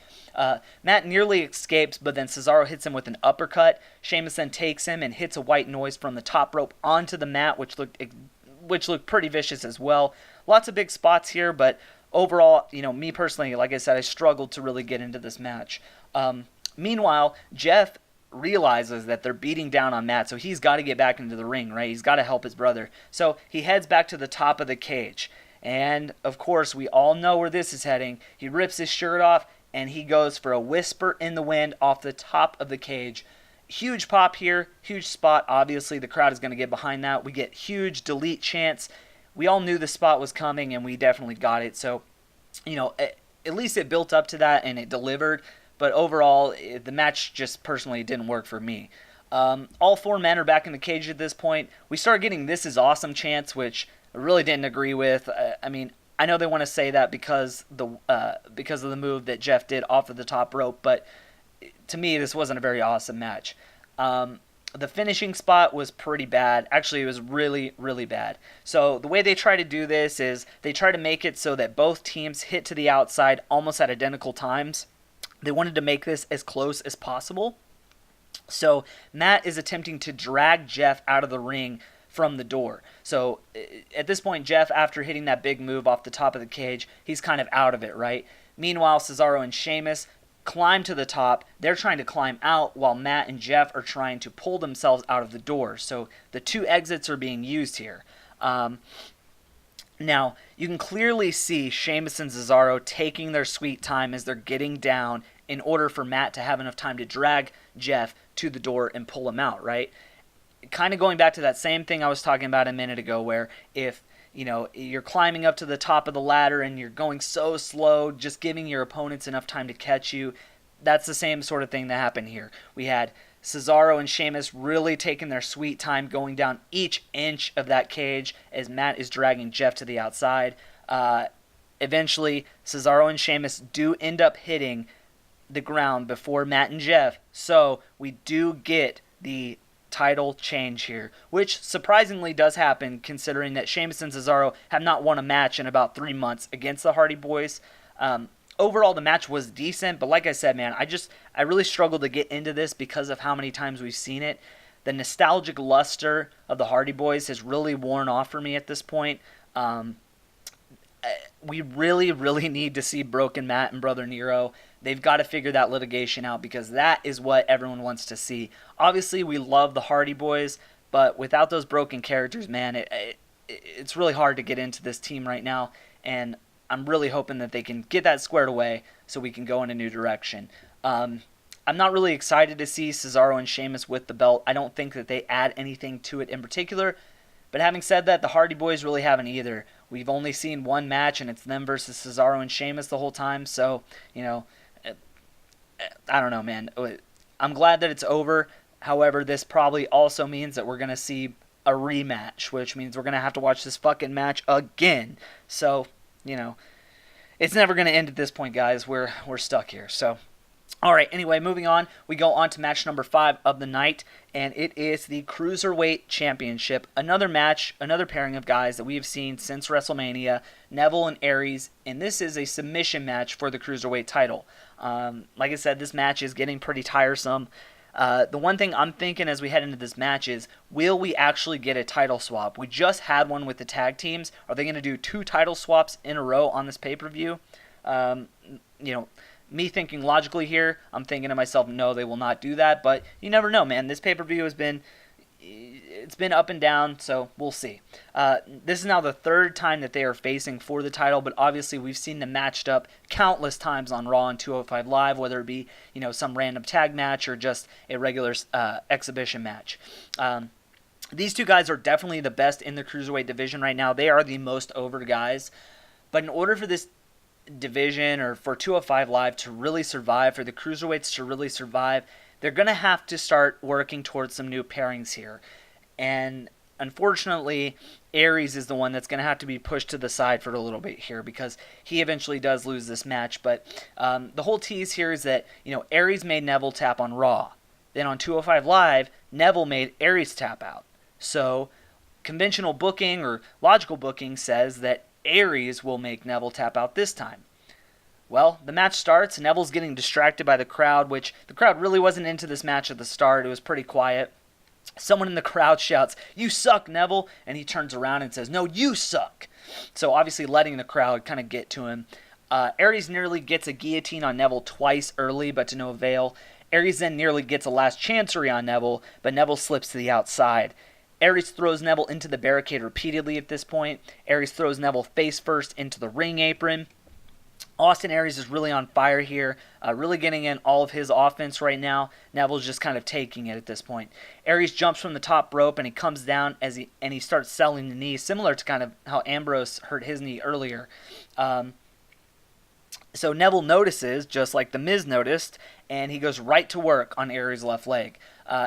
Matt nearly escapes, but then Cesaro hits him with an uppercut. Sheamus then takes him and hits a white noise from the top rope onto the mat, which looked pretty vicious as well. Lots of big spots here, but overall, me personally, like I said, I struggled to really get into this match. Meanwhile, Jeff realizes that they're beating down on Matt, so he's got to get back into the ring, right? He's got to help his brother. So he heads back to the top of the cage. And, of course, we all know where this is heading. He rips his shirt off, and he goes for a whisper in the wind off the top of the cage. Huge pop here, huge spot. Obviously, the crowd is going to get behind that. We get huge delete chants. We all knew the spot was coming, and we definitely got it. So, at least it built up to that, and it delivered. But overall, the match just personally didn't work for me. All four men are back in the cage at this point. We start getting "This is awesome" chants, which I really didn't agree with. I know they want to say that because of the move that Jeff did off of the top rope, but to me, this wasn't a very awesome match. The finishing spot was pretty bad. Actually, it was really, really bad. So the way they try to do this is they try to make it so that both teams hit to the outside almost at identical times. They wanted to make this as close as possible. So Matt is attempting to drag Jeff out of the ring from the door. So at this point, Jeff, after hitting that big move off the top of the cage, he's kind of out of it, right? Meanwhile, Cesaro and Sheamus climb to the top. They're trying to climb out while Matt and Jeff are trying to pull themselves out of the door. So the two exits are being used here. Now, you can clearly see Sheamus and Cesaro taking their sweet time as they're getting down in order for Matt to have enough time to drag Jeff to the door and pull him out, right? Kind of going back to that same thing I was talking about a minute ago, where if you're climbing up to the top of the ladder and you're going so slow, just giving your opponents enough time to catch you, that's the same sort of thing that happened here. We had Cesaro and Sheamus really taking their sweet time going down each inch of that cage as Matt is dragging Jeff to the outside. Eventually, Cesaro and Sheamus do end up hitting the ground before Matt and Jeff, so we do get the title change here, which surprisingly does happen considering that Sheamus and Cesaro have not won a match in about 3 months against the Hardy Boys. Overall, the match was decent, but like I said, man, I really struggled to get into this because of how many times we've seen it. The nostalgic luster of the Hardy Boys has really worn off for me at this point. We really, really need to see Broken Matt and Brother Nero. They've got to figure that litigation out because that is what everyone wants to see. Obviously, we love the Hardy Boys, But without those broken characters, man, it's really hard to get into this team right now. And I'm really hoping that they can get that squared away so we can go in a new direction. I'm not really excited to see Cesaro and Sheamus with the belt. I don't think that they add anything to it in particular. But having said that, the Hardy Boys really haven't either. We've only seen one match, and it's them versus Cesaro and Sheamus the whole time. So, I don't know, man. I'm glad that it's over. However, this probably also means that we're going to see a rematch, which means we're going to have to watch this fucking match again. So, it's never going to end at this point, guys. We're stuck here. So, all right, anyway, moving on. We go on to match number 5 of the night, and it is the Cruiserweight Championship. Another match, another pairing of guys that we have seen since WrestleMania, Neville and Aries, and this is a submission match for the Cruiserweight title. Like I said, this match is getting pretty tiresome. The one thing I'm thinking as we head into this match is, will we actually get a title swap? We just had one with the tag teams. Are they going to do 2 title swaps in a row on this pay-per-view? Me thinking logically here, I'm thinking to myself, no, they will not do that. But you never know, man. This pay-per-view has been up and down, so we'll see. This is now the 3rd time that they are facing for the title, but obviously we've seen them matched up countless times on Raw and 205 Live, whether it be some random tag match or just a regular exhibition match. These 2 guys are definitely the best in the Cruiserweight division right now. They are the most over guys. But in order for this division or for 205 Live to really survive, for the Cruiserweights to really survive, they're going to have to start working towards some new pairings here. And unfortunately, Aries is the one that's going to have to be pushed to the side for a little bit here because he eventually does lose this match. But the whole tease here is that, Aries made Neville tap on Raw. Then on 205 Live, Neville made Aries tap out. So conventional booking or logical booking says that Aries will make Neville tap out this time. Well, the match starts. Neville's getting distracted by the crowd, which the crowd really wasn't into this match at the start. It was pretty quiet. Someone in the crowd shouts, "You suck, Neville," and he turns around and says, "No, you suck." So obviously letting the crowd kind of get to him. Aries nearly gets a guillotine on Neville twice early, but to no avail. Aries then nearly gets a last chancery on Neville, but Neville slips to the outside. Aries throws Neville into the barricade repeatedly at this point. Aries throws Neville face first into the ring apron. Austin Aries is really on fire here, really getting in all of his offense right now. Neville's just kind of taking it at this point. Aries jumps from the top rope and he comes down and he starts selling the knee, similar to kind of how Ambrose hurt his knee earlier. So Neville notices, just like The Miz noticed, and he goes right to work on Aries' left leg.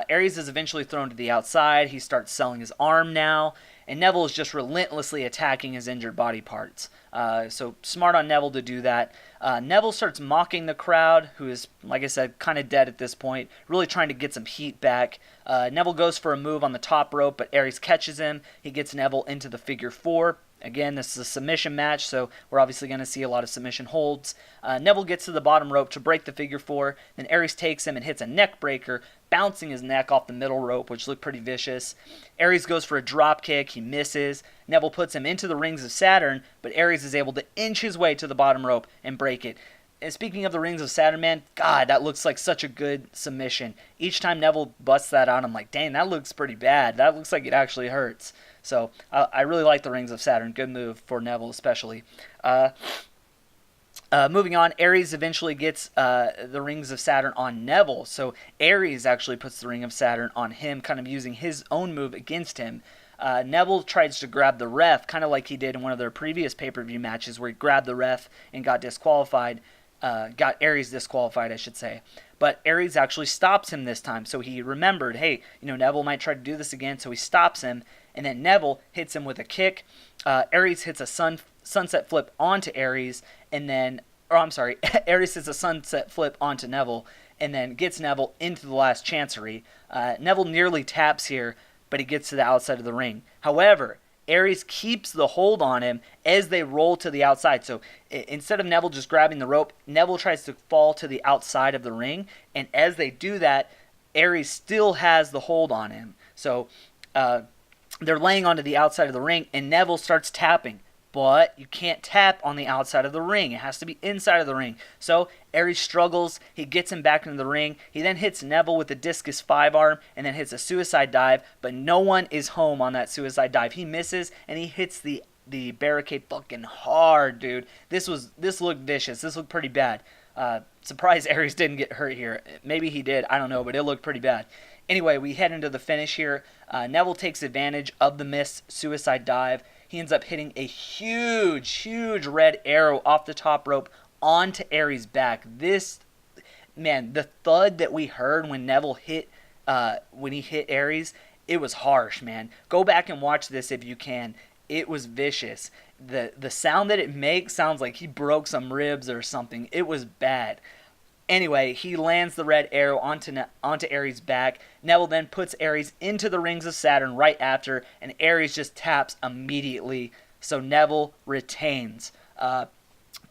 Aries is eventually thrown to the outside. He starts selling his arm now, and Neville is just relentlessly attacking his injured body parts. So smart on Neville to do that. Neville starts mocking the crowd, who is, like I said, kind of dead at this point, really trying to get some heat back. Neville goes for a move on the top rope, but Aries catches him. He gets Neville into the figure 4. Again, this is a submission match, so we're obviously going to see a lot of submission holds. Neville gets to the bottom rope to break the figure 4. Then Aries takes him and hits a neck breaker, bouncing his neck off the middle rope, which looked pretty vicious. Aries goes for a drop kick. He misses. Neville puts him into the rings of Saturn, but Aries is able to inch his way to the bottom rope and break it. And speaking of the rings of Saturn, man, God, that looks like such a good submission. Each time Neville busts that out, I'm like, dang, that looks pretty bad. That looks like it actually hurts. So I really like the rings of Saturn. Good move for Neville especially. Moving on, Aries eventually gets the rings of Saturn on Neville. So Aries actually puts the ring of Saturn on him, kind of using his own move against him. Neville tries to grab the ref, kind of like he did in one of their previous pay-per-view matches where he grabbed the ref and got disqualified. Got Aries disqualified, I should say. But Aries actually stops him this time. So he remembered, hey, Neville might try to do this again. So he stops him. And then Neville hits him with a kick. Aries hits a sunset flip onto Aries. Aries hits a sunset flip onto Neville. And then gets Neville into the last chancery. Neville nearly taps here, but he gets to the outside of the ring. However, Aries keeps the hold on him as they roll to the outside. So instead of Neville just grabbing the rope, Neville tries to fall to the outside of the ring. And as they do that, Aries still has the hold on him. So they're laying onto the outside of the ring, and Neville starts tapping. but you can't tap on the outside of the ring. It has to be inside of the ring. So Aries struggles. He gets him back into the ring. He then hits Neville with a discus 5-arm and then hits a suicide dive, but no one is home on that suicide dive. He misses, and he hits the barricade fucking hard, dude. This looked vicious. This looked pretty bad. Surprised Aries didn't get hurt here. Maybe he did. I don't know, but it looked pretty bad. Anyway, we head into the finish here. Neville takes advantage of the missed suicide dive. He ends up hitting a huge red arrow off the top rope onto Aries' back. This, man, the thud that we heard when Neville hit Aries, it was harsh, man. Go back and watch this if you can. It was vicious. The sound that it makes sounds like he broke some ribs or something. It was bad. Anyway, he lands the red arrow onto Aries' back. Neville then puts Aries into the rings of Saturn right after, and Aries just taps immediately. So Neville retains.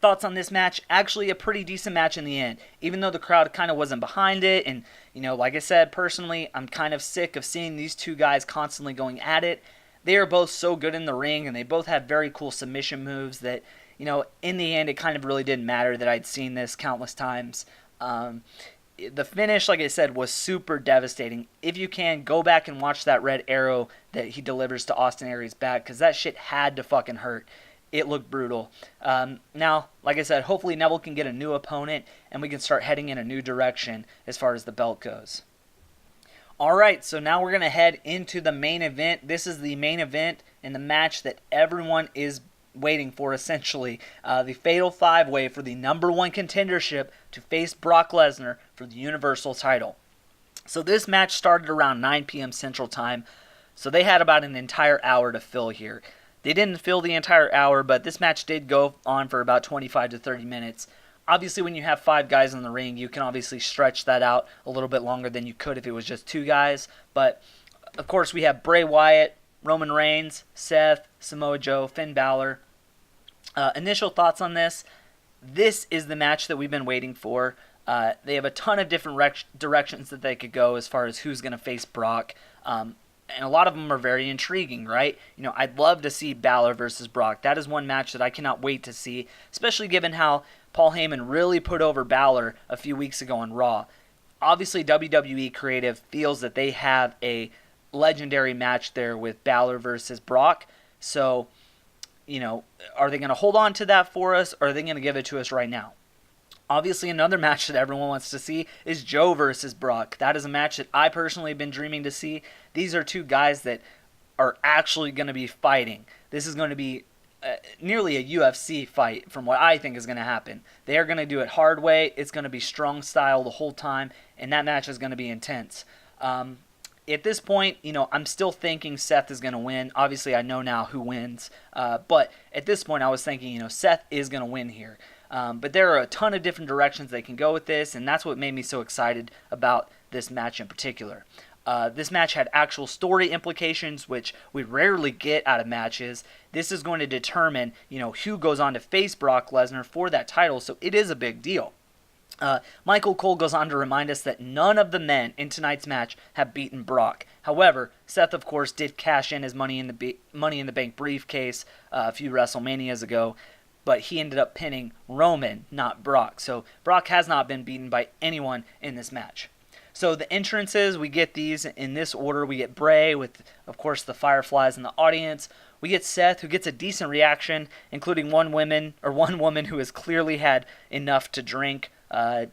Thoughts on this match? Actually, a pretty decent match in the end. Even though the crowd kind of wasn't behind it, and like I said, personally, I'm kind of sick of seeing these two guys constantly going at it. They are both so good in the ring, and they both have very cool submission moves that, in the end, it kind of really didn't matter that I'd seen this countless times. The finish, like I said, was super devastating. If you can, go back and watch that red arrow that he delivers to Austin Aries' back, because that shit had to fucking hurt. It looked brutal. Now, like I said, hopefully Neville can get a new opponent, and we can start heading in a new direction as far as the belt goes. Alright, so now we're going to head into the main event. This is the main event and the match that everyone is waiting for, essentially. The Fatal 5-Way for the number 1 contendership to face Brock Lesnar for the Universal title. So this match started around 9 p.m. Central Time, so they had about an entire hour to fill here. They didn't fill the entire hour, but this match did go on for about 25 to 30 minutes. Obviously, when you have 5 guys in the ring, you can obviously stretch that out a little bit longer than you could if it was just 2 guys. But, of course, we have Bray Wyatt, Roman Reigns, Seth, Samoa Joe, Finn Balor. Initial thoughts on this. This is the match that we've been waiting for. They have a ton of different directions that they could go as far as who's going to face Brock. And a lot of them are very intriguing, right? I'd love to see Balor versus Brock. That is one match that I cannot wait to see, especially given how Paul Heyman really put over Balor a few weeks ago on Raw. Obviously, WWE Creative feels that they have a legendary match there with Balor versus Brock. So, are they going to hold on to that for us, or are they going to give it to us right now? Obviously, another match that everyone wants to see is Joe versus Brock. That is a match that I personally have been dreaming to see. These are two guys that are actually going to be fighting. This is going to be nearly a UFC fight from what I think is going to happen. They are going to do it hard way. It's going to be strong style the whole time, and that match is going to be intense. At this point, I'm still thinking Seth is going to win. Obviously, I know now who wins. But at this point, I was thinking, Seth is going to win here. But there are a ton of different directions they can go with this, and that's what made me so excited about this match in particular. This match had actual story implications, which we rarely get out of matches. This is going to determine, who goes on to face Brock Lesnar for that title, so it is a big deal. Michael Cole goes on to remind us that none of the men in tonight's match have beaten Brock. However, Seth, of course, did cash in his Money in the Bank briefcase a few WrestleManias ago, but he ended up pinning Roman, not Brock. So Brock has not been beaten by anyone in this match. So the entrances, we get these in this order. We get Bray with, of course, the Fireflies in the audience. We get Seth, who gets a decent reaction, including one woman who has clearly had enough to drink. I'm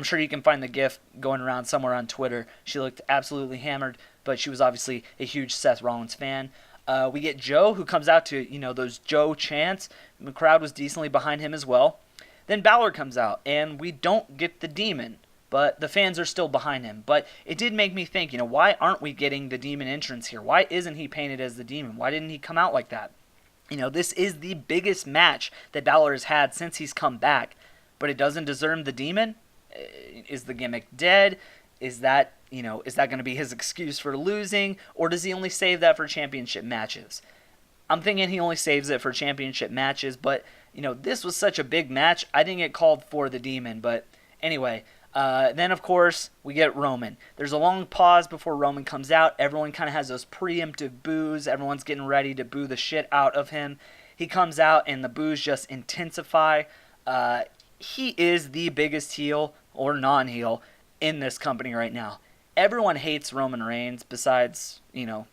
sure you can find the gif going around somewhere on Twitter. She looked absolutely hammered, but she was obviously a huge Seth Rollins fan. We get Joe, who comes out to, those Joe chants. The crowd was decently behind him as well. Then Balor comes out, and we don't get the Demon, but the fans are still behind him. But it did make me think, why aren't we getting the Demon entrance here? Why isn't he painted as the Demon? Why didn't he come out like that? This is the biggest match that Balor has had since he's come back, but it doesn't deserve the Demon? Is the gimmick dead? Is that going to be his excuse for losing? Or does he only save that for championship matches? I'm thinking he only saves it for championship matches, but, this was such a big match, I think it called for the Demon. But anyway, then, of course, we get Roman. There's a long pause before Roman comes out. Everyone kind of has those preemptive boos. Everyone's getting ready to boo the shit out of him. he comes out and the boos just intensify. He is the biggest heel or non-heel in this company right now. Everyone hates Roman Reigns besides,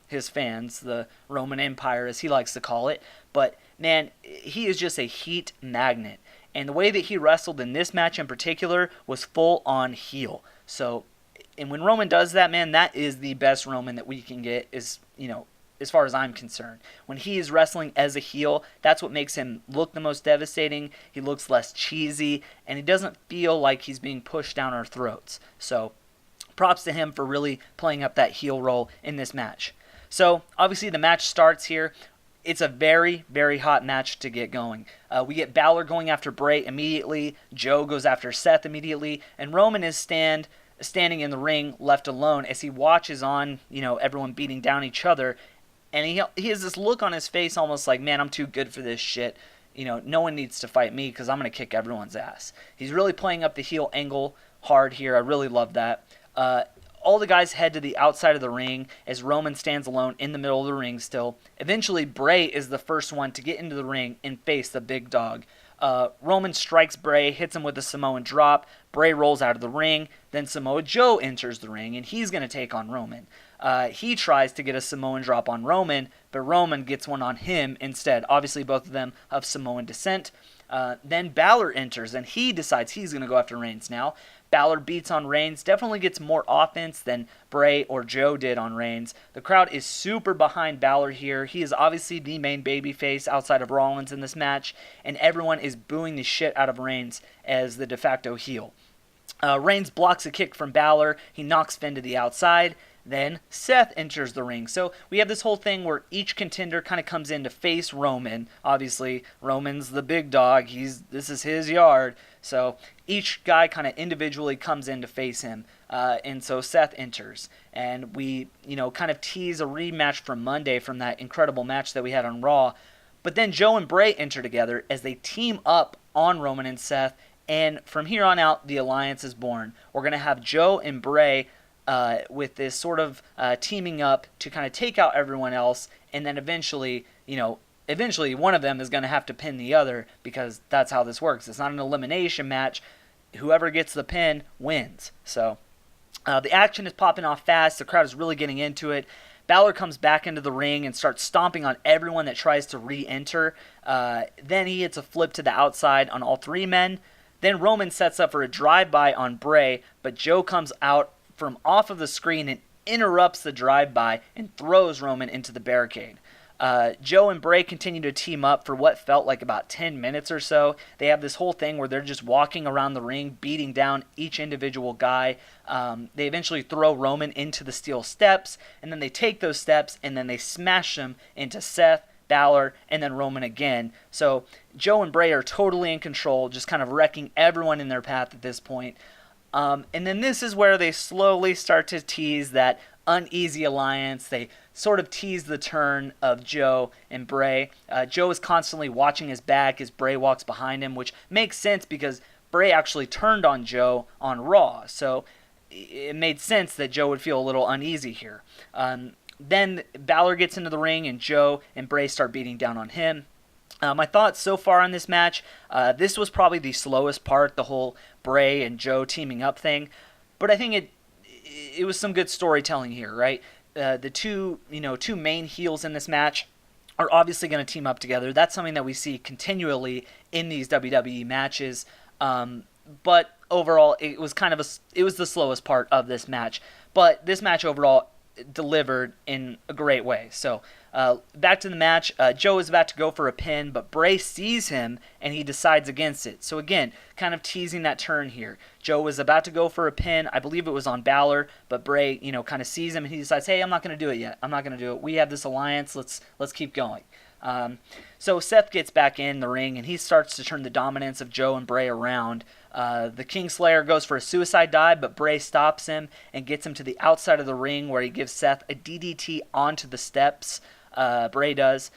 his fans, the Roman Empire as he likes to call it. But, man, he is just a heat magnet. And the way that he wrestled in this match in particular was full on heel. So, and when Roman does that, man, that is the best Roman that we can get as far as I'm concerned. When he is wrestling as a heel, that's what makes him look the most devastating. He looks less cheesy, and he doesn't feel like he's being pushed down our throats. So, props to him for really playing up that heel role in this match. So, obviously the match starts here. It's a very, very hot match to get going. We get Balor going after Bray immediately. Joe goes after Seth immediately. And Roman is standing in the ring left alone as he watches on, everyone beating down each other. And he has this look on his face almost like, man, I'm too good for this shit. No one needs to fight me because I'm going to kick everyone's ass. He's really playing up the heel angle hard here. I really love that. All the guys head to the outside of the ring as Roman stands alone in the middle of the ring still. Eventually, Bray is the first one to get into the ring and face the big dog. Roman strikes Bray, hits him with a Samoan drop. Bray rolls out of the ring. Then Samoa Joe enters the ring, and he's going to take on Roman. He tries to get a Samoan drop on Roman, but Roman gets one on him instead. Obviously, both of them of Samoan descent. Then Balor enters, and he decides he's going to go after Reigns now. Balor beats on Reigns, definitely gets more offense than Bray or Joe did on Reigns. The crowd is super behind Balor here. He is obviously the main babyface outside of Rollins in this match, and everyone is booing the shit out of Reigns as the de facto heel. Reigns blocks a kick from Balor. He knocks Finn to the outside. Then Seth enters the ring. So we have this whole thing where each contender kind of comes in to face Roman. Obviously, Roman's the big dog. This is his yard. So each guy kind of individually comes in to face him. And so Seth enters. And we, kind of tease a rematch from Monday from that incredible match that we had on Raw. But then Joe and Bray enter together as they team up on Roman and Seth. And from here on out, the alliance is born. We're going to have Joe and Bray with this sort of teaming up to kind of take out everyone else, and then eventually one of them is going to have to pin the other because that's how this works. It's not an elimination match. Whoever gets the pin wins. So the action is popping off fast. The crowd is really getting into it. Balor comes back into the ring and starts stomping on everyone that tries to re-enter. Then he hits a flip to the outside on all three men. Then Roman sets up for a drive-by on Bray, but Joe comes out from off of the screen and interrupts the drive-by and throws Roman into the barricade. Joe and Bray continue to team up for what felt like about 10 minutes or so. They have this whole thing where they're just walking around the ring, beating down each individual guy. They eventually throw Roman into the steel steps, and then they take those steps and then they smash them into Seth, Balor, and then Roman again. So Joe and Bray are totally in control, just kind of wrecking everyone in their path at this point. And then this is where they slowly start to tease that uneasy alliance. They sort of tease the turn of Joe and Bray. Joe is constantly watching his back as Bray walks behind him, which makes sense because Bray actually turned on Joe on Raw. So it made sense that Joe would feel a little uneasy here. Then Balor gets into the ring and Joe and Bray start beating down on him. My thoughts so far on this match, this was probably the slowest part, the whole Bray and Joe teaming up thing. But I think it was some good storytelling here, right? The two main heels in this match are obviously going to team up together. That's something that we see continually in these WWE matches. But overall, it was the slowest part of this match. But this match overall delivered in a great way. So back to the match. Joe is about to go for a pin, but Bray sees him and he decides against it. So again, kind of teasing that turn here. Joe was about to go for a pin. I believe it was on Balor, but Bray, kind of sees him and he decides, hey, I'm not going to do it yet. I'm not going to do it. We have this alliance. Let's keep going. So Seth gets back in the ring and he starts to turn the dominance of Joe and Bray around. The Kingslayer goes for a suicide dive, but Bray stops him and gets him to the outside of the ring where he gives Seth a DDT onto the steps. Bray does.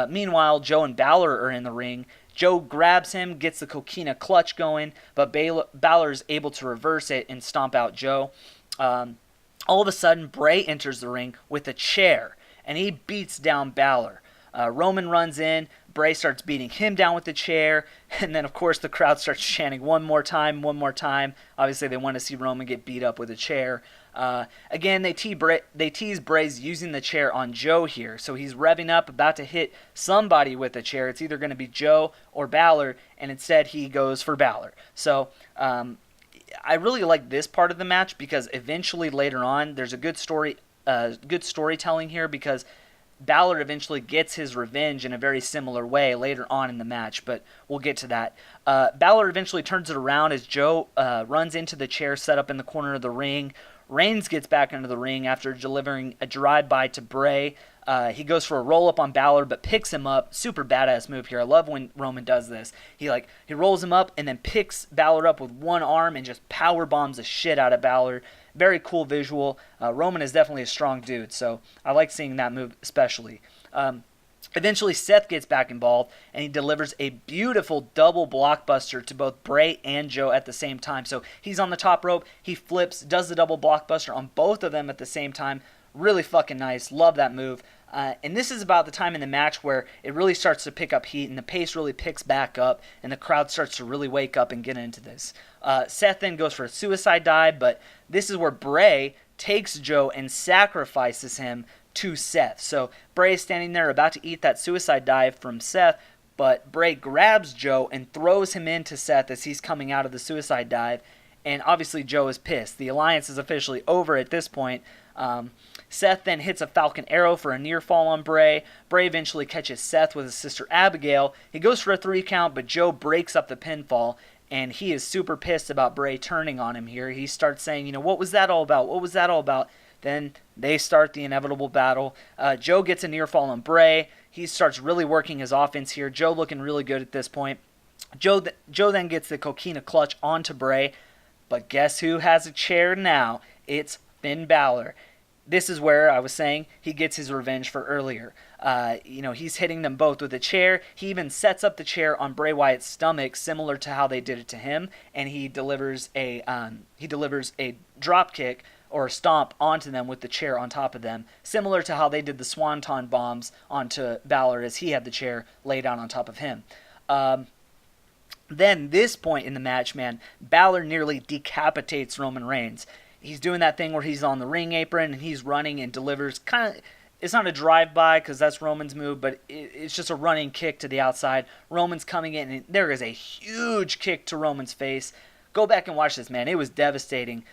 Meanwhile, Joe and Balor are in the ring. Joe grabs him, gets the Coquina clutch going, but Balor is able to reverse it and stomp out Joe. All of a sudden, Bray enters the ring with a chair, and he beats down Balor. Roman runs in, Bray starts beating him down with the chair, and then of course the crowd starts chanting one more time, one more time. Obviously they want to see Roman get beat up with a chair. Again, they tease Bray's using the chair on Joe here, so he's revving up, about to hit somebody with a chair. It's either going to be Joe or Balor, and instead he goes for Balor. So I really like this part of the match because eventually later on there's a good storytelling here, because Balor eventually gets his revenge in a very similar way later on in the match, but we'll get to that. Balor eventually turns it around as Joe runs into the chair set up in the corner of the ring. Reigns gets back into the ring after delivering a drive-by to Bray. He goes for a roll-up on Balor, but picks him up. Super badass move here. I love when Roman does this. He rolls him up and then picks Balor up with one arm and just power bombs the shit out of Balor. Very cool visual. Roman is definitely a strong dude, so I like seeing that move especially. Eventually, Seth gets back involved, and he delivers a beautiful double blockbuster to both Bray and Joe at the same time. So he's on the top rope, he flips, does the double blockbuster on both of them at the same time. Really fucking nice. Love that move. And this is about the time in the match where it really starts to pick up heat and the pace really picks back up and the crowd starts to really wake up and get into this. Seth then goes for a suicide dive, but this is where Bray takes Joe and sacrifices him to Seth. So Bray is standing there about to eat that suicide dive from Seth, but Bray grabs Joe and throws him into Seth as he's coming out of the suicide dive. And obviously Joe is pissed. The alliance is officially over at this point. Seth then hits a Falcon Arrow for a near fall on Bray. Bray eventually catches Seth with his sister Abigail. He goes for a 3 count, but Joe breaks up the pinfall, and he is super pissed about Bray turning on him here. He starts saying, what was that all about? What was that all about? Then they start the inevitable battle. Joe gets a near fall on Bray. He starts really working his offense here. Joe looking really good at this point. Joe then gets the Coquina clutch onto Bray. But guess who has a chair now? It's Finn Balor. This is where I was saying he gets his revenge for earlier. He's hitting them both with a chair. He even sets up the chair on Bray Wyatt's stomach, similar to how they did it to him, and he delivers a drop kick or a stomp onto them with the chair on top of them, similar to how they did the Swanton bombs onto Balor as he had the chair laid down on top of him. Then this point in the match, man, Balor nearly decapitates Roman Reigns. He's doing that thing where he's on the ring apron and he's running and delivers it's not a drive-by because that's Roman's move, but it's just a running kick to the outside. Roman's coming in and there is a huge kick to Roman's face. Go back and watch this, man. It was devastating.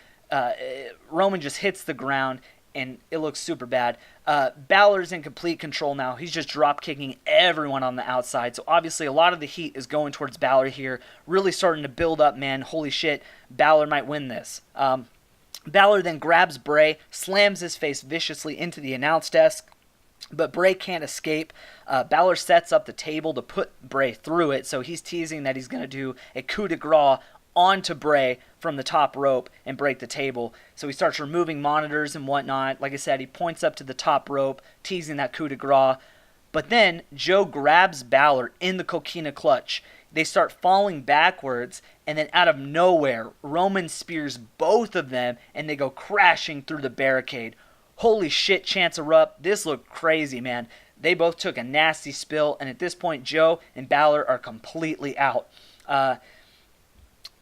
Roman just hits the ground and it looks super bad. Balor's in complete control now. He's just drop-kicking everyone on the outside. So obviously a lot of the heat is going towards Balor here. Really starting to build up, man. Holy shit, Balor might win this. Balor then grabs Bray, slams his face viciously into the announce desk, but Bray can't escape. Balor sets up the table to put Bray through it, so he's teasing that he's going to do a coup de grace onto Bray from the top rope and break the table. So he starts removing monitors and whatnot. Like I said, he points up to the top rope, teasing that coup de grace. But then Joe grabs Balor in the Coquina clutch. They start falling backwards, and then out of nowhere, Roman spears both of them, and they go crashing through the barricade. Holy shit, chants erupt. This looked crazy, man. They both took a nasty spill, and at this point, Joe and Balor are completely out.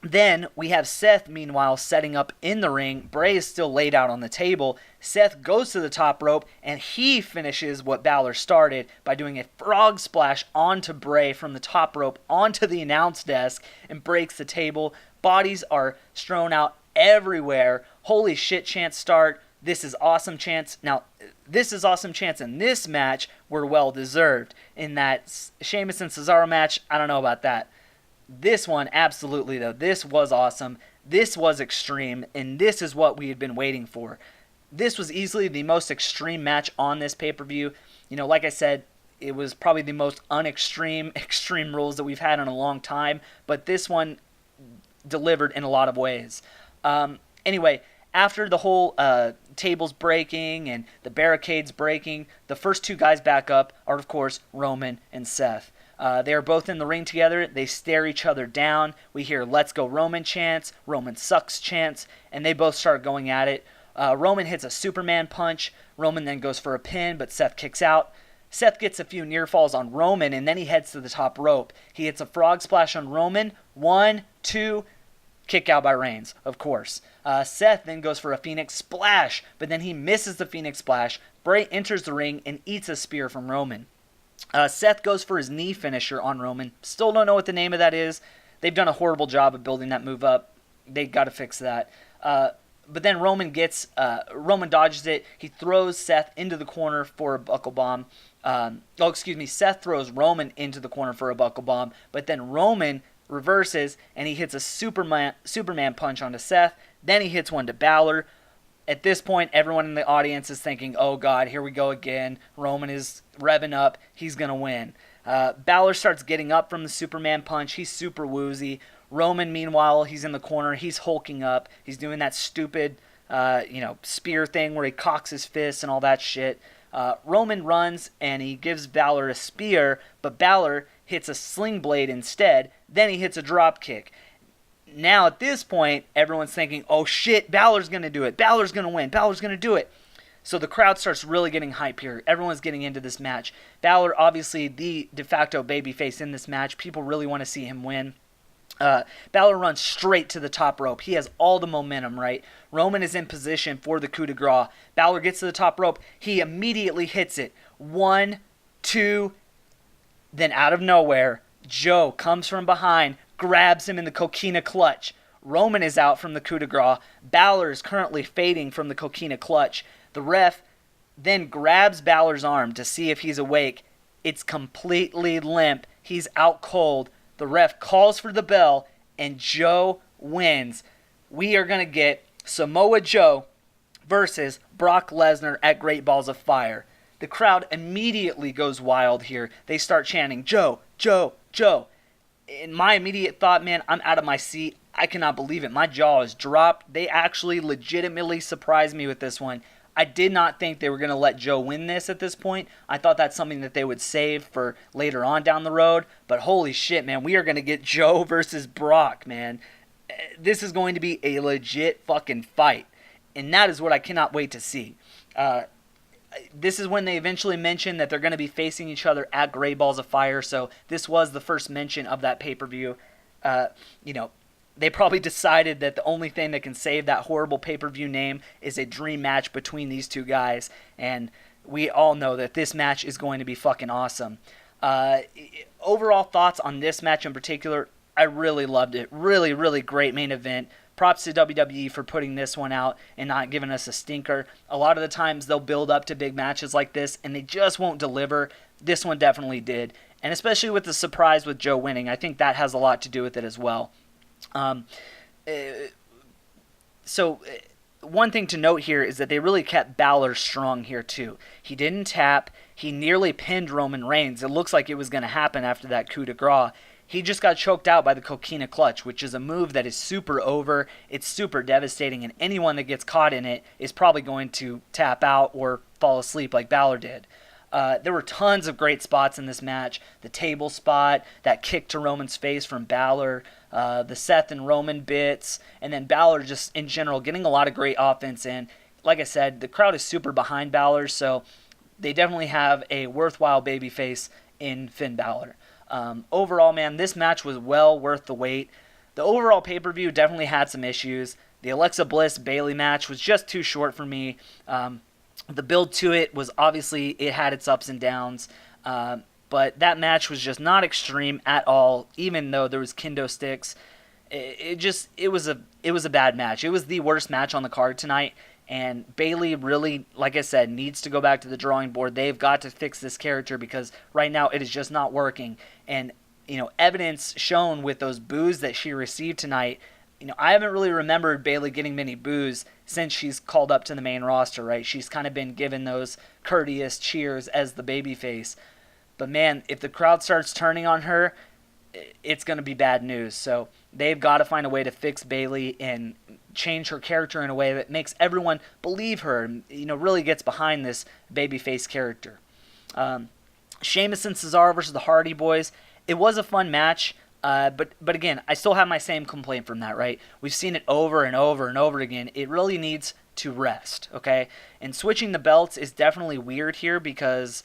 Then we have Seth, meanwhile, setting up in the ring. Bray is still laid out on the table. Seth goes to the top rope, and he finishes what Balor started by doing a frog splash onto Bray from the top rope onto the announce desk and breaks the table. Bodies are strewn out everywhere. Holy shit, chants start. This is awesome chants. Now, this is awesome chants in this match were well deserved. In that Sheamus and Cesaro match, I don't know about that. This one, absolutely, though. This was awesome. This was extreme, and this is what we had been waiting for. This was easily the most extreme match on this pay-per-view. Like I said, it was probably the most extreme rules that we've had in a long time, but this one delivered in a lot of ways. Anyway, after the whole tables breaking and the barricades breaking, the first two guys back up are, of course, Roman and Seth. They are both in the ring together. They stare each other down. We hear "Let's go Roman" chants, "Roman sucks" chants, and they both start going at it. Roman hits a Superman punch. Roman then goes for a pin, but Seth kicks out. Seth gets a few near falls on Roman, and then he heads to the top rope. He hits a frog splash on Roman. 1, 2, kick out by Reigns, of course. Seth then goes for a Phoenix Splash, but then he misses the Phoenix Splash. Bray enters the ring and eats a spear from Roman. Seth goes for his knee finisher on Roman. Still don't know what the name of that is. They've done a horrible job of building that move up. They got to fix that. But then Roman dodges it. He throws Seth into the corner for a buckle bomb. Seth throws Roman into the corner for a buckle bomb, but then Roman reverses and he hits a Superman punch onto Seth. Then he hits one to Balor. At this point, everyone in the audience is thinking, oh God, here we go again. Roman is revving up. He's going to win. Balor starts getting up from the Superman punch. He's super woozy. Roman, meanwhile, he's in the corner. He's hulking up. He's doing that stupid, spear thing where he cocks his fists and all that shit. Roman runs and he gives Balor a spear, but Balor hits a sling blade instead. Then he hits a drop kick. Now at this point, everyone's thinking, oh shit, Balor's going to do it. Balor's going to win. Balor's going to do it. So the crowd starts really getting hype here. Everyone's getting into this match. Balor, obviously the de facto babyface in this match. People really want to see him win. Balor runs straight to the top rope. He has all the momentum, right? Roman is in position for the coup de grace. Balor gets to the top rope. He immediately hits it. 1, 2, then out of nowhere, Joe comes from behind, grabs him in the coquina clutch. Roman is out from the coup de grace. Balor is currently fading from the coquina clutch. The ref then grabs Balor's arm to see if he's awake. It's completely limp. He's out cold. The ref calls for the bell, and Joe wins. We are going to get Samoa Joe versus Brock Lesnar at Great Balls of Fire. The crowd immediately goes wild here. They start chanting, Joe, Joe, Joe. In my immediate thought, man, I'm out of my seat. I cannot believe it. My jaw is dropped. They actually legitimately surprised me with this one. I did not think they were going to let Joe win this at this point. I thought that's something that they would save for later on down the road. But holy shit, man, we are going to get Joe versus Brock, man. This is going to be a legit fucking fight. And that is what I cannot wait to see. This is when they eventually mention that they're going to be facing each other at Great Balls of Fire. So this was the first mention of that pay-per-view. They probably decided that the only thing that can save that horrible pay-per-view name is a dream match between these two guys. And we all know that this match is going to be fucking awesome. Overall thoughts on this match in particular, I really loved it. Really, really great main event. Props to WWE for putting this one out and not giving us a stinker. A lot of the times they'll build up to big matches like this and they just won't deliver. This one definitely did. And especially with the surprise with Joe winning, I think that has a lot to do with it as well. One thing to note here is that they really kept Balor strong here too. He didn't tap. He nearly pinned Roman Reigns. It looks like it was going to happen after that coup de grace. He just got choked out by the coquina clutch, which is a move that is super over. It's super devastating, and anyone that gets caught in it is probably going to tap out or fall asleep like Balor did. There were tons of great spots in this match. The table spot, that kick to Roman's face from Balor, the Seth and Roman bits, and then Balor just in general getting a lot of great offense in. Like I said, the crowd is super behind Balor, so they definitely have a worthwhile babyface in Finn Balor. Overall, man, this match was well worth the wait. The overall pay-per-view definitely had some issues. The Alexa Bliss Bayley match was just too short for me. The build to it was obviously, it had its ups and downs, but that match was just not extreme at all, even though there was kendo sticks. It was a bad match. It was the worst match on the card tonight, and Bayley really, like I said, needs to go back to the drawing board. They've got to fix this character because right now it is just not working. And, evidence shown with those boos that she received tonight. I haven't really remembered Bayley getting many boos since she's called up to the main roster, right? She's kind of been given those courteous cheers as the babyface. But man, if the crowd starts turning on her, it's going to be bad news. So they've got to find a way to fix Bayley and change her character in a way that makes everyone believe her and, really gets behind this babyface character. Sheamus and Cesaro versus the Hardy Boys. It was a fun match. But again, I still have my same complaint from that, right? We've seen it over and over and over again. It really needs to rest, okay? And switching the belts is definitely weird here because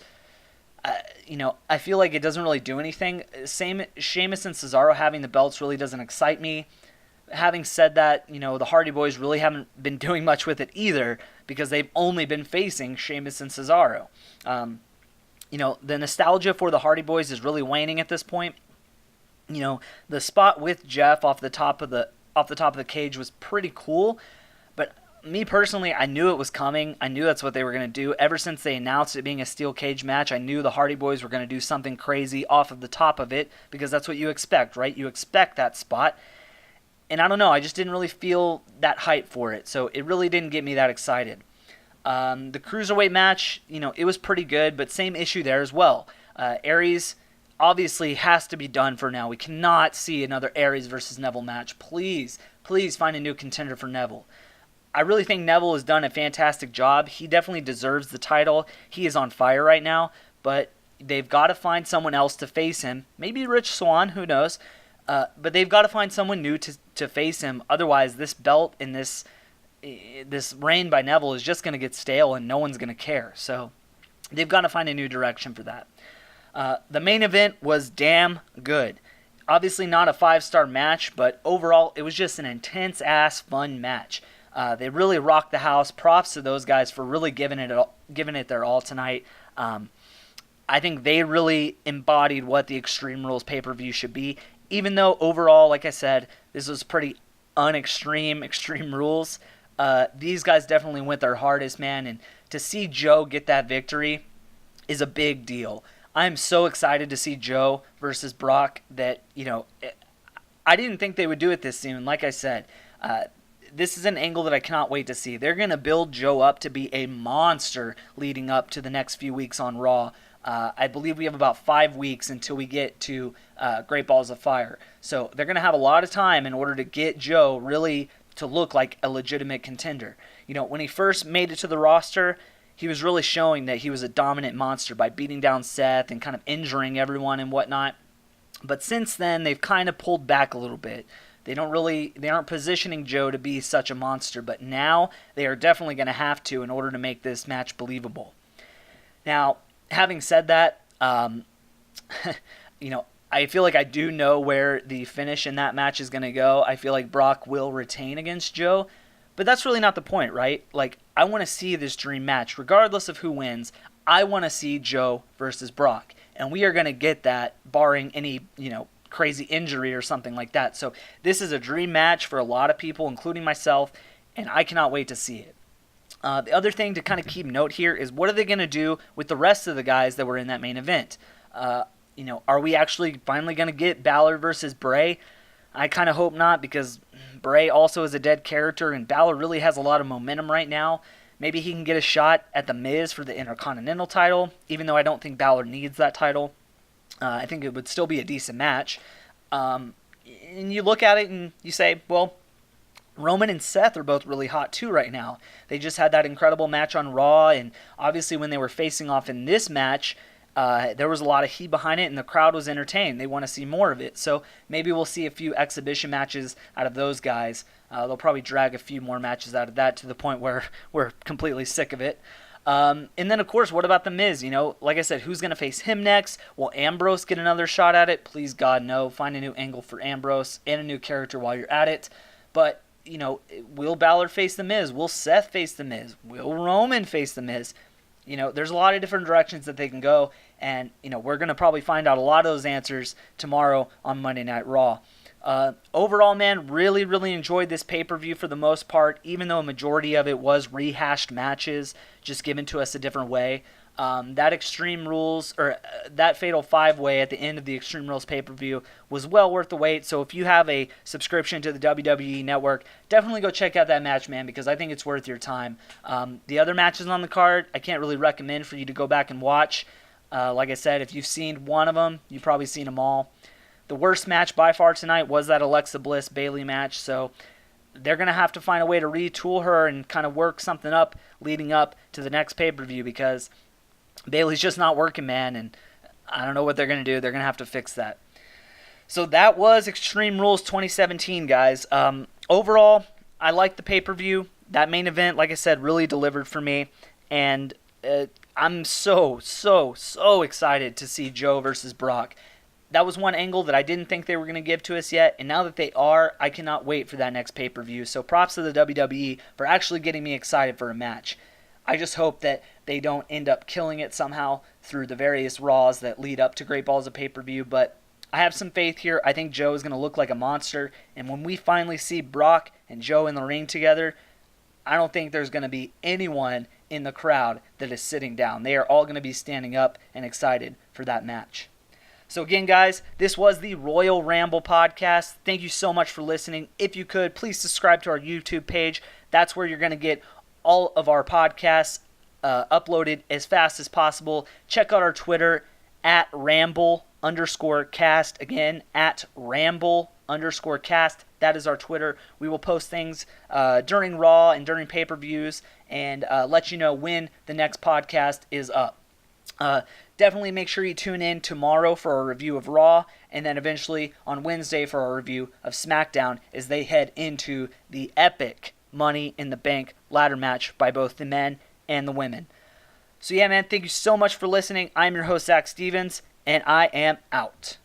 I feel like it doesn't really do anything. Same, Sheamus and Cesaro having the belts really doesn't excite me. Having said that, the Hardy Boys really haven't been doing much with it either because they've only been facing Sheamus and Cesaro. The nostalgia for the Hardy Boys is really waning at this point. The spot with Jeff off the top of the cage was pretty cool, but me personally, I knew it was coming. I knew that's what they were going to do. Ever since they announced it being a steel cage match, I knew the Hardy Boys were going to do something crazy off of the top of it because that's what you expect, right? You expect that spot. And I don't know, I just didn't really feel that hype for it, so it really didn't get me that excited. The Cruiserweight match, it was pretty good, but same issue there as well. Aries obviously has to be done for now. We cannot see another Aries versus Neville match. Please find a new contender for Neville. I really think Neville has done a fantastic job. He definitely deserves the title. He is on fire right now, but they've got to find someone else to face him. Maybe Rich Swann, who knows? But they've got to find someone new to face him. Otherwise, this belt and this reign by Neville is just going to get stale and no one's going to care. So they've got to find a new direction for that. The main event was damn good. Obviously not a 5-star match, but overall it was just an intense-ass fun match. They really rocked the house. Props to those guys for really giving it their all tonight. I think they really embodied what the Extreme Rules pay-per-view should be, even though overall, like I said, this was pretty Extreme Rules. These guys definitely went their hardest, man, and to see Joe get that victory is a big deal. I'm so excited to see Joe versus Brock that, I didn't think they would do it this soon. Like I said, this is an angle that I cannot wait to see. They're going to build Joe up to be a monster leading up to the next few weeks on Raw. I believe we have about 5 weeks until we get to Great Balls of Fire. So they're going to have a lot of time in order to get Joe really to look like a legitimate contender. When he first made it to the roster, he was really showing that he was a dominant monster by beating down Seth and kind of injuring everyone and whatnot. But since then, they've kind of pulled back a little bit. They aren't positioning Joe to be such a monster, but now they are definitely going to have to in order to make this match believable. Now, having said that, I feel like I do know where the finish in that match is going to go. I feel like Brock will retain against Joe, but that's really not the point, right? Like, I want to see this dream match. Regardless of who wins, I want to see Joe versus Brock, and we are going to get that barring any, crazy injury or something like that. So this is a dream match for a lot of people, including myself, and I cannot wait to see it. The other thing to kind of keep note here is what are they going to do with the rest of the guys that were in that main event? Are we actually finally going to get Balor versus Bray? I kind of hope not, because Bray also is a dead character, and Balor really has a lot of momentum right now. Maybe he can get a shot at The Miz for the Intercontinental title, even though I don't think Balor needs that title. I think it would still be a decent match. And you look at it and you say, well, Roman and Seth are both really hot too right now. They just had that incredible match on Raw, and obviously when they were facing off in this match, there was a lot of heat behind it, and the crowd was entertained. They want to see more of it. So maybe we'll see a few exhibition matches out of those guys. They'll probably drag a few more matches out of that to the point where we're completely sick of it. And then, of course, what about The Miz? Like I said, who's going to face him next? Will Ambrose get another shot at it? Please, God, no. Find a new angle for Ambrose and a new character while you're at it. But, will Balor face The Miz? Will Seth face The Miz? Will Roman face The Miz? There's a lot of different directions that they can go, and, we're going to probably find out a lot of those answers tomorrow on Monday Night Raw. Overall, man, really, really enjoyed this pay-per-view for the most part, even though a majority of it was rehashed matches, just given to us a different way. That Extreme Rules, or that Fatal 5-Way at the end of the Extreme Rules pay-per-view was well worth the wait, so if you have a subscription to the WWE Network, definitely go check out that match, man, because I think it's worth your time. The other matches on the card, I can't really recommend for you to go back and watch. Like I said, if you've seen one of them, you've probably seen them all. The worst match by far tonight was that Alexa Bliss Bayley match, so they're going to have to find a way to retool her and kind of work something up leading up to the next pay-per-view, because Bayley's just not working, man, and I don't know what they're going to do. They're going to have to fix that. So that was Extreme Rules 2017, guys. Overall, I liked the pay-per-view. That main event, like I said, really delivered for me, and I'm so excited to see Joe versus Brock. That was one angle that I didn't think they were going to give to us yet, and now that they are, I cannot wait for that next pay-per-view. So props to the WWE for actually getting me excited for a match. I just hope that they don't end up killing it somehow through the various Raws that lead up to Great Balls of pay-per-view, but I have some faith here. I think Joe is going to look like a monster, and when we finally see Brock and Joe in the ring together, I don't think there's going to be anyone in the crowd that is sitting down. They are all going to be standing up and excited for that match. So again, guys, this was the Royal Ramble Podcast. Thank you so much for listening. If you could, please subscribe to our YouTube page. That's where you're going to get all of our podcasts uploaded as fast as possible. Check out our Twitter, at Ramble_cast. Again, at Ramble_cast. That is our Twitter. We will post things during Raw and during pay-per-views and let you know when the next podcast is up. Definitely make sure you tune in tomorrow for our review of Raw, and then eventually on Wednesday for our review of SmackDown as they head into the epic Money in the Bank ladder match by both the men and the women. So yeah, man, thank you so much for listening. I'm your host, Zach Stevens, and I am out.